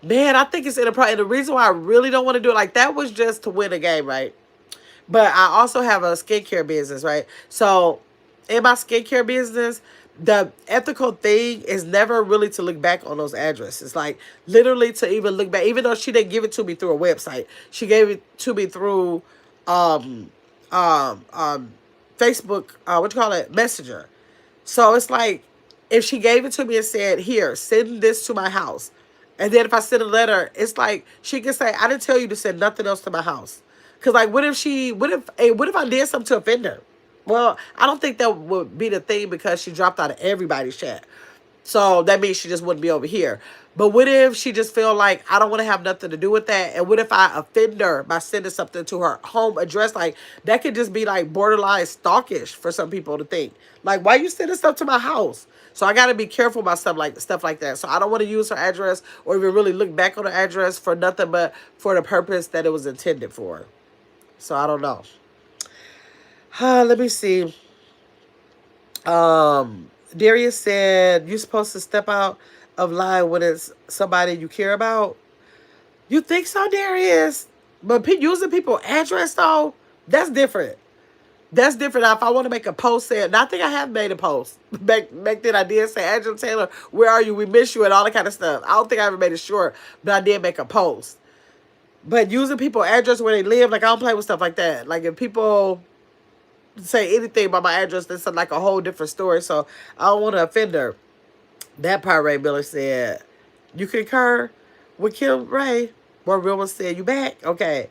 Man, I think it's inappropriate. And the reason why I really don't want to do it, like, that was just to win a game, right? But I also have a skincare business, right? So in my skincare business, the ethical thing is never really to look back on those addresses. Like literally to even look back, even though she didn't give it to me through a website, she gave it to me through um um um Facebook, what you call it, Messenger. So it's like if she gave it to me and said, "Here, send this to my house," and then if I send a letter, it's like she can say, "I didn't tell you to send nothing else to my house." Cause like, what if I did something to offend her? Well, I don't think that would be the thing because she dropped out of everybody's chat. So that means she just wouldn't be over here. But what if she just feel like I don't want to have nothing to do with that? And what if I offend her by sending something to her home address? Like that could just be like borderline stalkish for some people to think. Like, why you sending stuff to my house? So I gotta be careful about stuff like that. So I don't want to use her address or even really look back on her address for nothing but for the purpose that it was intended for. So I don't know. Let me see. Darius said, "You supposed to step out of line when it's somebody you care about." You think so, Darius? But using people's address though, that's different. That's different. Now, if I want to make a post saying, and I think I have made a post back then. I did say, "Angela Taylor, where are you? We miss you," and all that kind of stuff. I don't think I ever made it short, but I did make a post. But using people's address where they live, like I don't play with stuff like that. Like if people say anything about my address, that's like a whole different story. So I don't want to offend her. That part, Ray Miller said, "You concur with Kim Ray?" One real one said, "You back?" Okay.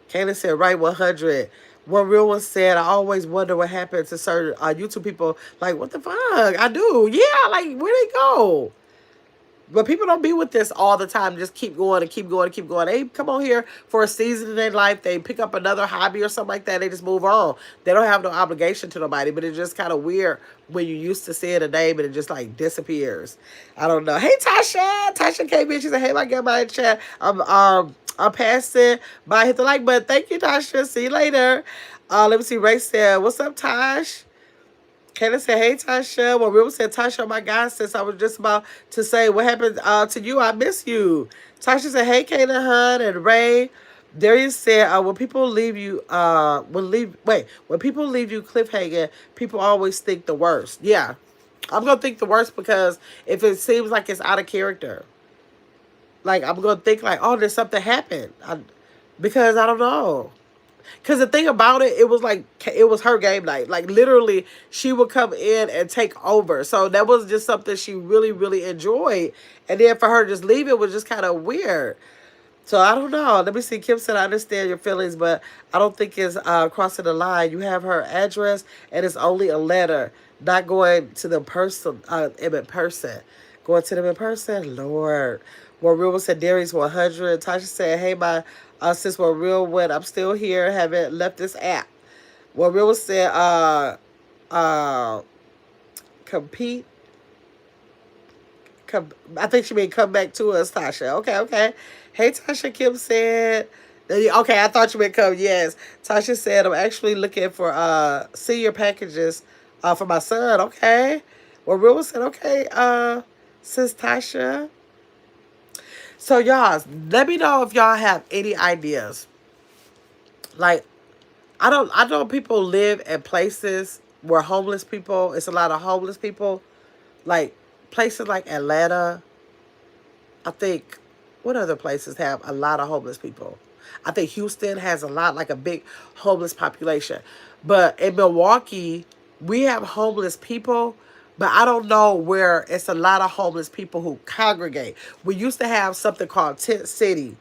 Kaylin said, "Right 100." One real one said, "I always wonder what happened to certain YouTube people. Like, what the fuck? I do. Yeah, like, where they go?" But people don't be with this all the time. Just keep going and keep going and keep going. They come on here for a season in their life. They pick up another hobby or something like that. They just move on. They don't have no obligation to nobody. But it's just kind of weird when you used to see a name and it just like disappears. I don't know. Hey Tasha, Tasha came in. She said, "Hey, my girl, my chat. I'm passing by. Hit the like button. Thank you, Tasha. See you later." Let me see. Ray said, "What's up, Tosh?" Kayla said, "Hey, Tasha." Well, River said, "Tasha, oh my God, sis, I was just about to say, what happened to you? I miss you." Tasha said, "Hey, Kayla, hun, and Ray." Darius said, when people leave you, when people leave you cliffhanger, people always think the worst. Yeah, I'm going to think the worst because if it seems like it's out of character, like, I'm going to think like, oh, there's something happened. Because I don't know. Because the thing about it, it was like, it was her game night. Like, literally, she would come in and take over. So that was just something she really, really enjoyed. And then for her to just leave it was just kind of weird. So I don't know. Let me see. Kim said, "I understand your feelings, but I don't think it's crossing the line. You have her address, and it's only a letter, not going to the person, in person. Going to them in person? Lord." Well, Real one said, "Darius 100. Tasha said, "Hey, my sis, well, Real one, I'm still here. Haven't left this app." Well, Real one said, uh, compete. I think she mean come back to us, Tasha. Okay, okay. Hey, Tasha, Kim said. Okay, I thought you meant come. Yes. Tasha said, "I'm actually looking for senior packages for my son." Okay. Well, Real said, "Okay, sis Tasha." So y'all, let me know if y'all have any ideas. Like, I know people live in places where homeless people, it's a lot of homeless people. Like places like Atlanta, I think, what other places have a lot of homeless people? I think Houston has a lot, like a big homeless population. But in Milwaukee, we have homeless people, but I don't know where it's a lot of homeless people who congregate. We used to have something called Tent City,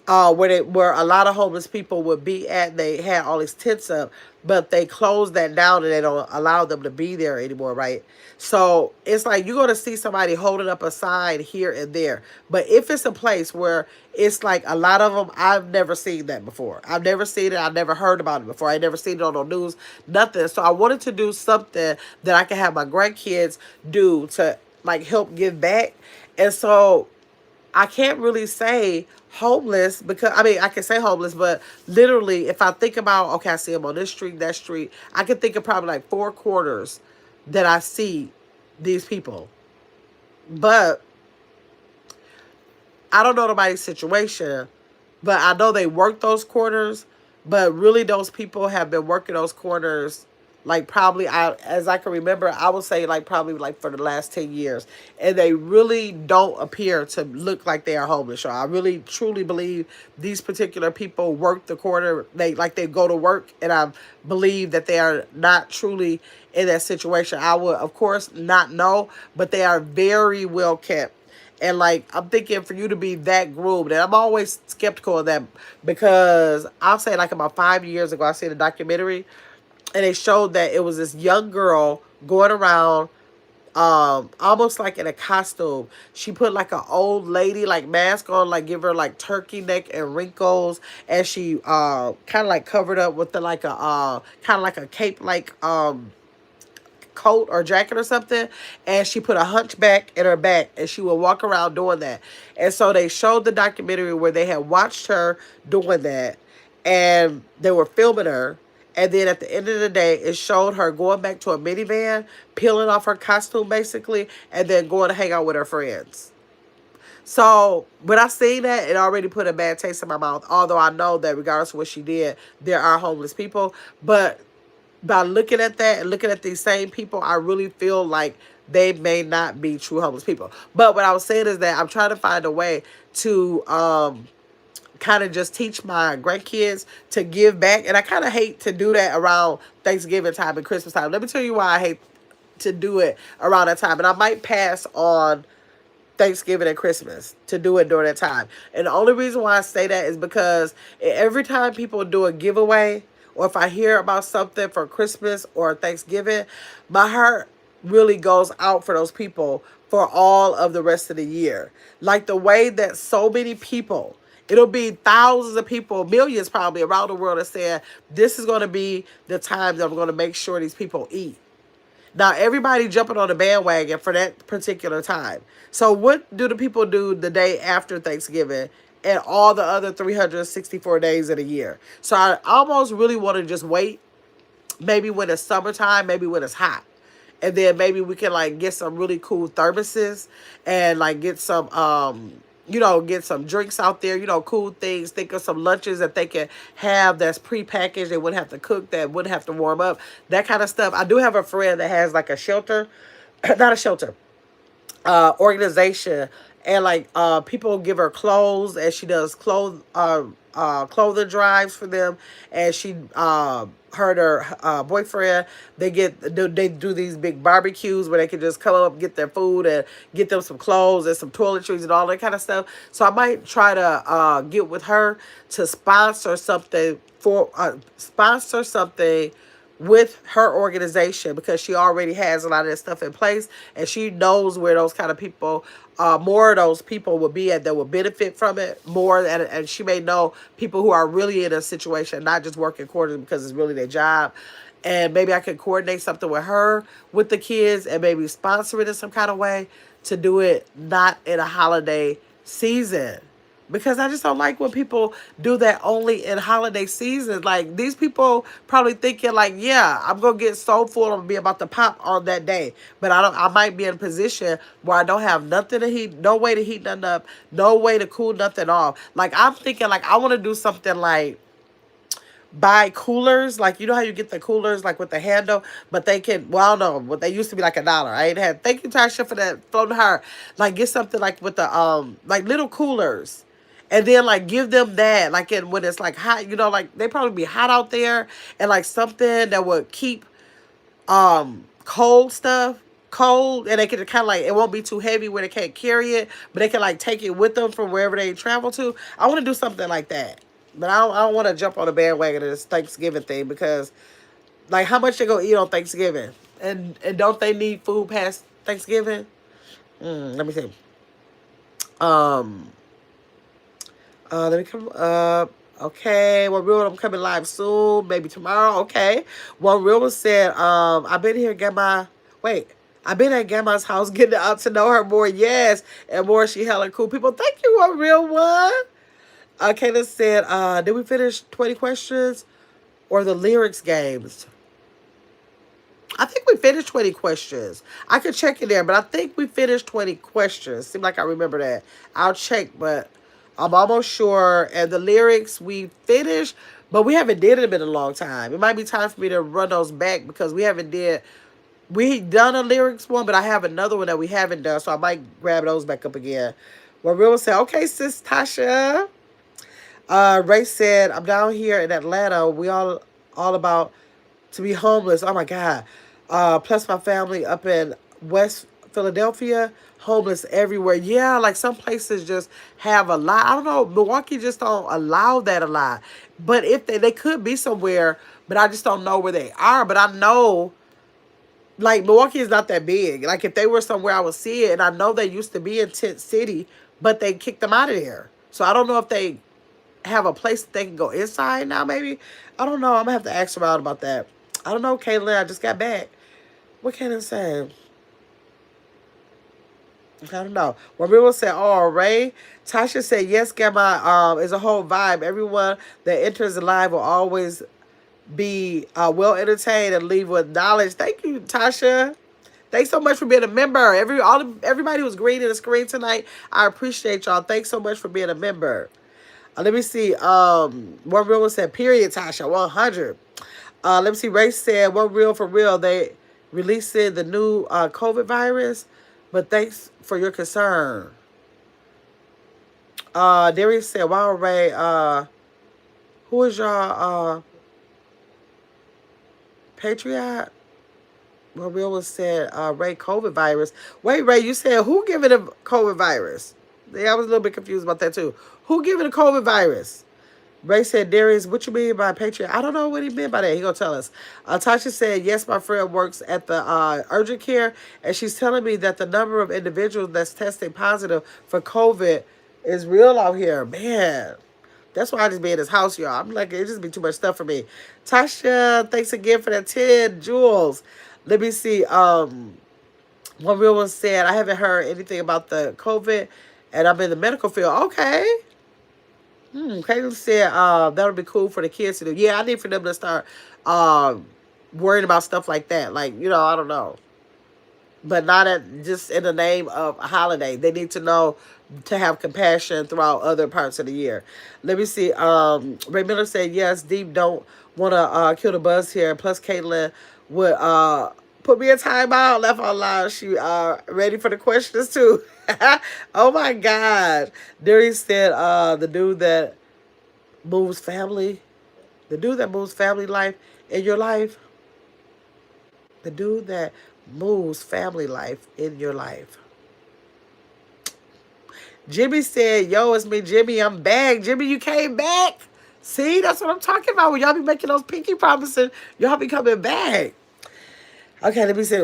where a lot of homeless people would be at. They had all these tents up, but they closed that down and they don't allow them to be there anymore, right? So it's like you're gonna see somebody holding up a sign here and there. But if it's a place where it's like a lot of them, I've never seen that before. I've never seen it. I've never heard about it before. I never seen it on the news, nothing. So I wanted to do something that I can have my grandkids do to like help give back. And so I can't really say homeless because I mean I can say homeless, but literally if I think about, okay, I see them on this street, that street, I can think of probably like 4 quarters that I see these people. But I don't know nobody's situation, but I know they work those quarters. But really, those people have been working those corners, like probably, as I can remember, I would say like probably like for the last 10 years, and they really don't appear to look like they are homeless. So I really truly believe these particular people work the corner. They go to work, and I believe that they are not truly in that situation. I would of course not know, but they are very well kept. And like I'm thinking for you to be that groomed, and I'm always skeptical of that because I'll say like about 5 years ago I seen a documentary and they showed that it was this young girl going around almost like in a costume. She put like an old lady like mask on, like give her like turkey neck and wrinkles, and she kind of like covered up with the like a kind of like a cape like coat or jacket or something, and she put a hunchback in her back and she would walk around doing that. And so they showed the documentary where they had watched her doing that and they were filming her, and then at the end of the day it showed her going back to a minivan, peeling off her costume basically, and then going to hang out with her friends. So when I seen that, it already put a bad taste in my mouth, although I know that regardless of what she did, there are homeless people. But by looking at that and looking at these same people, I really feel like they may not be true homeless people. But what I was saying is that I'm trying to find a way to kind of just teach my grandkids to give back. And I kind of hate to do that around Thanksgiving time and Christmas time. Let me tell you why I hate to do it around that time. And I might pass on Thanksgiving and Christmas to do it during that time. And the only reason why I say that is because every time people do a giveaway, or if I hear about something for Christmas or Thanksgiving, my heart really goes out for those people for all of the rest of the year. Like the way that so many people, it'll be thousands of people, millions probably around the world, are saying, this is going to be the time that I'm going to make sure these people eat. Now, everybody jumping on the bandwagon for that particular time. So what do the people do the day after Thanksgiving and all the other 364 days of the year? So I almost really want to just wait, maybe when it's summertime, maybe when it's hot. And then maybe we can like get some really cool thermoses and like get some get some drinks out there, cool things. Think of some lunches that they can have that's prepackaged. They wouldn't have to cook, that wouldn't have to warm up, that kind of stuff. I do have a friend that has like a shelter, not a shelter, organization, and like people give her clothes, and she does clothing drives for them, and she her and her boyfriend, they do these big barbecues where they can just come up, get their food, and get them some clothes and some toiletries and all that kind of stuff. So I might try to get with her to sponsor something with her organization, because she already has a lot of that stuff in place, and she knows where those kind of people, more of those people would be at that would benefit from it more. And she may know people who are really in a situation, not just working quarters because it's really their job. And maybe I could coordinate something with her, with the kids, and maybe sponsor it in some kind of way to do it not in a holiday season. Because I just don't like when people do that only in holiday seasons. Like, these people probably thinking like, yeah, I'm going to get so full, I'm going to be about to pop on that day. But I might be in a position where I don't have nothing to heat, no way to heat nothing up, no way to cool nothing off. Like, I'm thinking like I want to do something like buy coolers, like how you get the coolers like with the handle, but they can, well, I don't know, what they used to be like $1. I ain't had, thank you Tasha for that, floating her, like get something like with the like little coolers, and then like give them that, like when it's like hot, like they probably be hot out there, and like something that would keep cold stuff cold, and they can kind of like, it won't be too heavy where they can't carry it, but they can like take it with them from wherever they travel to. I want to do something like that. But I don't want to jump on the bandwagon of this Thanksgiving thing, because, like, how much they gonna eat on Thanksgiving? And don't they need food past Thanksgiving? Let me see. Let me come. Okay. One real, I'm coming live soon. Maybe tomorrow. Okay. One real one said, I've been here, Grandma. Wait. I've been at Grandma's house getting out to know her more. Yes. And more, she hella cool people. Thank you, one real one. Kayla said, did we finish 20 questions or the lyrics games? I think we finished 20 questions. I could check in there, but I think we finished 20 questions. Seems like I remember that. I'll check, but I'm almost sure. And the lyrics we finished, But we haven't did it in a long time. It might be time for me to run those back because we done a lyrics one, but I have another one that we haven't done, so I might grab those back up again. Well, Real said, okay, sis Tasha. Ray said, I'm down here in Atlanta. We all about to be homeless. Oh my God. Plus my family up in West Philadelphia, homeless everywhere. Yeah, like some places just have a lot. I don't know. Milwaukee just don't allow that a lot. But if they could be somewhere, but I just don't know where they are. But I know like Milwaukee is not that big. Like if they were somewhere I would see it. And I know they used to be in Tent City, but they kicked them out of there. So I don't know if they have a place that they can go inside now, maybe. I don't know. I'm gonna have to ask around about that. I don't know, Caitlin. I just got back. What can I say? I don't know. When people say, oh, Ray, Tasha said, yes, Gamma is a whole vibe. Everyone that enters the live will always be well entertained and leave with knowledge. Thank you, Tasha. Thanks so much for being a member. Everybody who's green in the screen tonight, I appreciate y'all. Thanks so much for being a member. Let me see. One real one said, period, Tasha, 100. Let me see. Ray said, one real for real. They releasing the new COVID virus, but thanks for your concern. Darius said, wow, Ray, who is your patriot? Well, real one said, Ray, COVID virus. Wait, Ray, you said who giving a COVID virus? Yeah, I was a little bit confused about that too. Who giving a COVID virus? Ray said, Darius, what you mean by patriot? I don't know what he meant by that. He gonna tell us. Tasha said, yes, my friend works at the urgent care, and she's telling me that the number of individuals that's testing positive for COVID is real out here. Man, that's why I just be in this house, y'all. I'm like, it just be too much stuff for me. Tasha, thanks again for that 10 jewels. Let me see. One real one said, I haven't heard anything about the COVID, and I'm in the medical field. Okay. Caitlin said that would be cool for the kids to do. Yeah, I need for them to start worrying about stuff like that. Like, I don't know. But not just in the name of a holiday. They need to know to have compassion throughout other parts of the year. Let me see. Ray Miller said, yes, Deep don't want to kill the buzz here. Plus, Caitlin would put me in timeout. Left online. She ready for the questions, too. Oh, my God. Darius said the dude that moves family. The dude that moves family life in your life. The dude that moves family life in your life. Jimmy said, yo, it's me, Jimmy. I'm back. Jimmy, you came back. See, that's what I'm talking about. When y'all be making those pinky promises, y'all be coming back. Okay, let me see.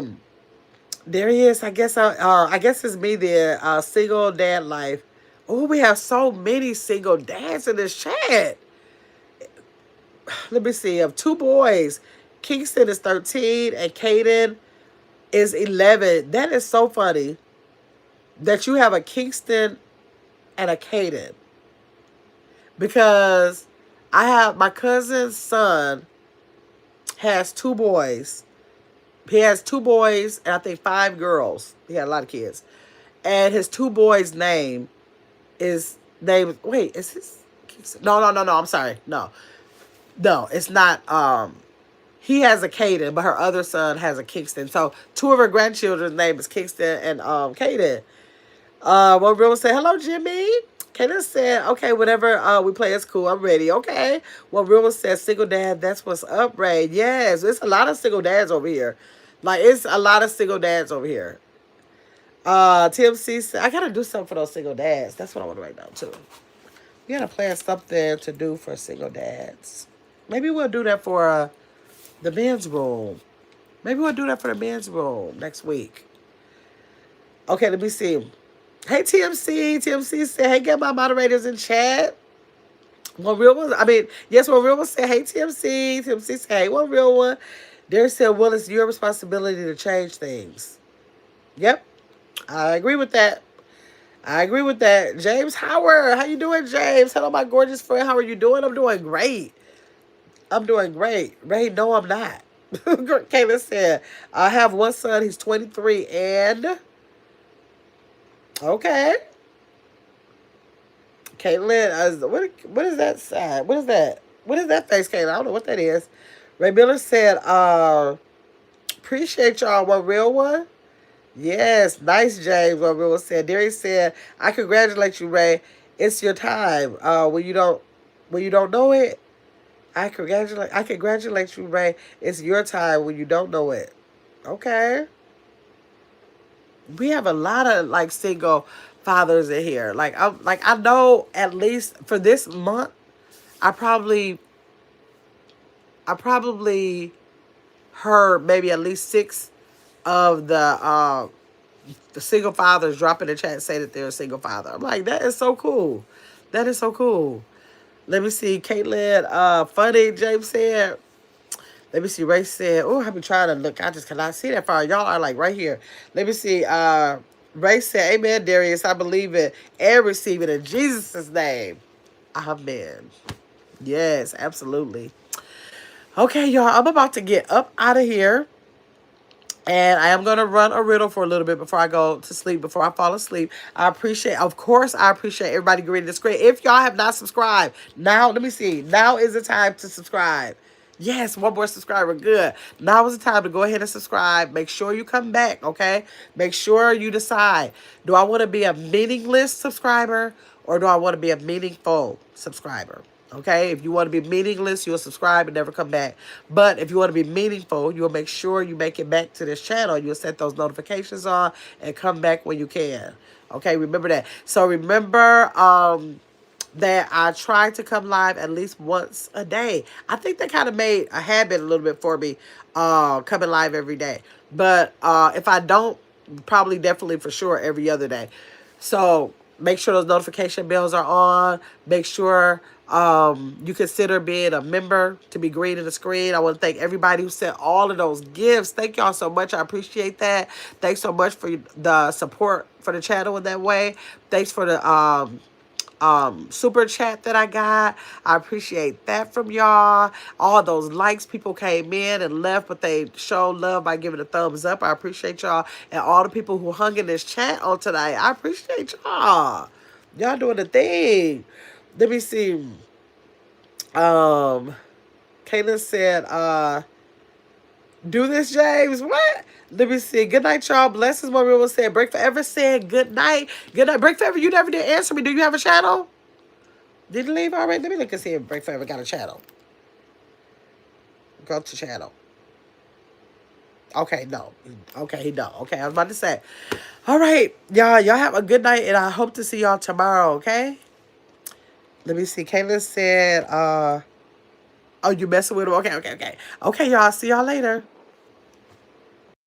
There he is. I guess it's me there. Single dad life. Oh, we have so many single dads in this chat. Let me see. I have 2 boys. Kingston is 13 and Caden is 11. That is so funny that you have a Kingston and a Caden. Because I have my cousin's son has 2 boys. He has 2 boys and I think 5 girls. He had a lot of kids. And his 2 boys' name is wait, is his Kingston? No, I'm sorry. No, it's not. He has a Caden, but her other son has a Kingston. So 2 of her grandchildren's name is Kingston and Caden. One girl say, hello, Jimmy. Kaden said, okay, whatever we play is cool. I'm ready. Okay. One girl said, single dad, that's what's up, Ray. Yes, it's a lot of single dads over here. Like, it's a lot of single dads over here. TMC said, I got to do something for those single dads. That's what I want to write down, too. We got to plan something to do for single dads. Maybe we'll do that for the men's room. Maybe we'll do that for the men's room next week. Okay, let me see. Hey, TMC. TMC said, hey, get my moderators in chat. One real one. Yes, one real one said, hey, TMC. TMC said, hey, one real one. There said, well, it's your responsibility to change things. Yep. I agree with that. James Howard. How you doing, James? Hello, my gorgeous friend. How are you doing? I'm doing great. Ray, no, I'm not. Kayla said, I have one son. He's 23 and... Okay. Caitlin, what is that side? What is that? What is that face, Kayla? I don't know what that is. Ray Miller said, appreciate y'all. One real one? Yes, nice, James. One real one said. Darius said, I congratulate you, Ray. It's your time. When you don't know it, I congratulate you, Ray. It's your time when you don't know it. Okay. We have a lot of like single fathers in here. I know at least for this month, I probably heard maybe at least 6 of the single fathers drop in the chat and say that they're a single father. I'm like, that is so cool. That is so cool. Let me see. Caitlin, funny, James said. Let me see. Ray said, oh, I be trying to look. I just cannot see that far. Y'all are like right here. Let me see. Ray said, amen, Darius. I believe it and receive it in Jesus' name. Amen. Yes, absolutely. Okay, y'all. I'm about to get up out of here. And I am going to run a riddle for a little bit before I go to sleep, before I fall asleep. I appreciate everybody reading the screen. If y'all have not subscribed, now, let me see. Now is the time to subscribe. Yes, one more subscriber. Good. Now is the time to go ahead and subscribe. Make sure you come back, okay? Make sure you decide. Do I want to be a meaningless subscriber or do I want to be a meaningful subscriber? Okay, if you want to be meaningless, you'll subscribe and never come back. But if you want to be meaningful, you'll make sure you make it back to this channel. You'll set those notifications on and come back when you can. Okay, remember that. So remember that I try to come live at least once a day. I think that kind of made a habit a little bit for me, coming live every day. But if I don't, probably definitely for sure every other day. So make sure those notification bells are on. Make sure you consider being a member to be green in the screen. I want to thank everybody who sent all of those gifts. Thank y'all so much. I appreciate that. Thanks so much for the support for the channel in that way. Thanks for the super chat that I got. I appreciate that from y'all. All those likes, people came in and left, but they showed love by giving a thumbs up. I appreciate y'all. And all the people who hung in this chat on tonight, I appreciate y'all. Y'all doing the thing. Let me see. Kaylin said, do this, James. What? Let me see. Good night, y'all. Blessings. Maria was saying. Break Forever said good night. Good night. Break Forever, you never did answer me. Do you have a channel? Did you leave already? Let me look and see if Break Forever got a channel. Go to channel. Okay, no. Okay, he don't. Okay, I was about to say. All right, y'all. Y'all have a good night, and I hope to see y'all tomorrow, okay? Let me see. Kaylin said, oh, you messing with him? Okay. Okay, y'all. See y'all later.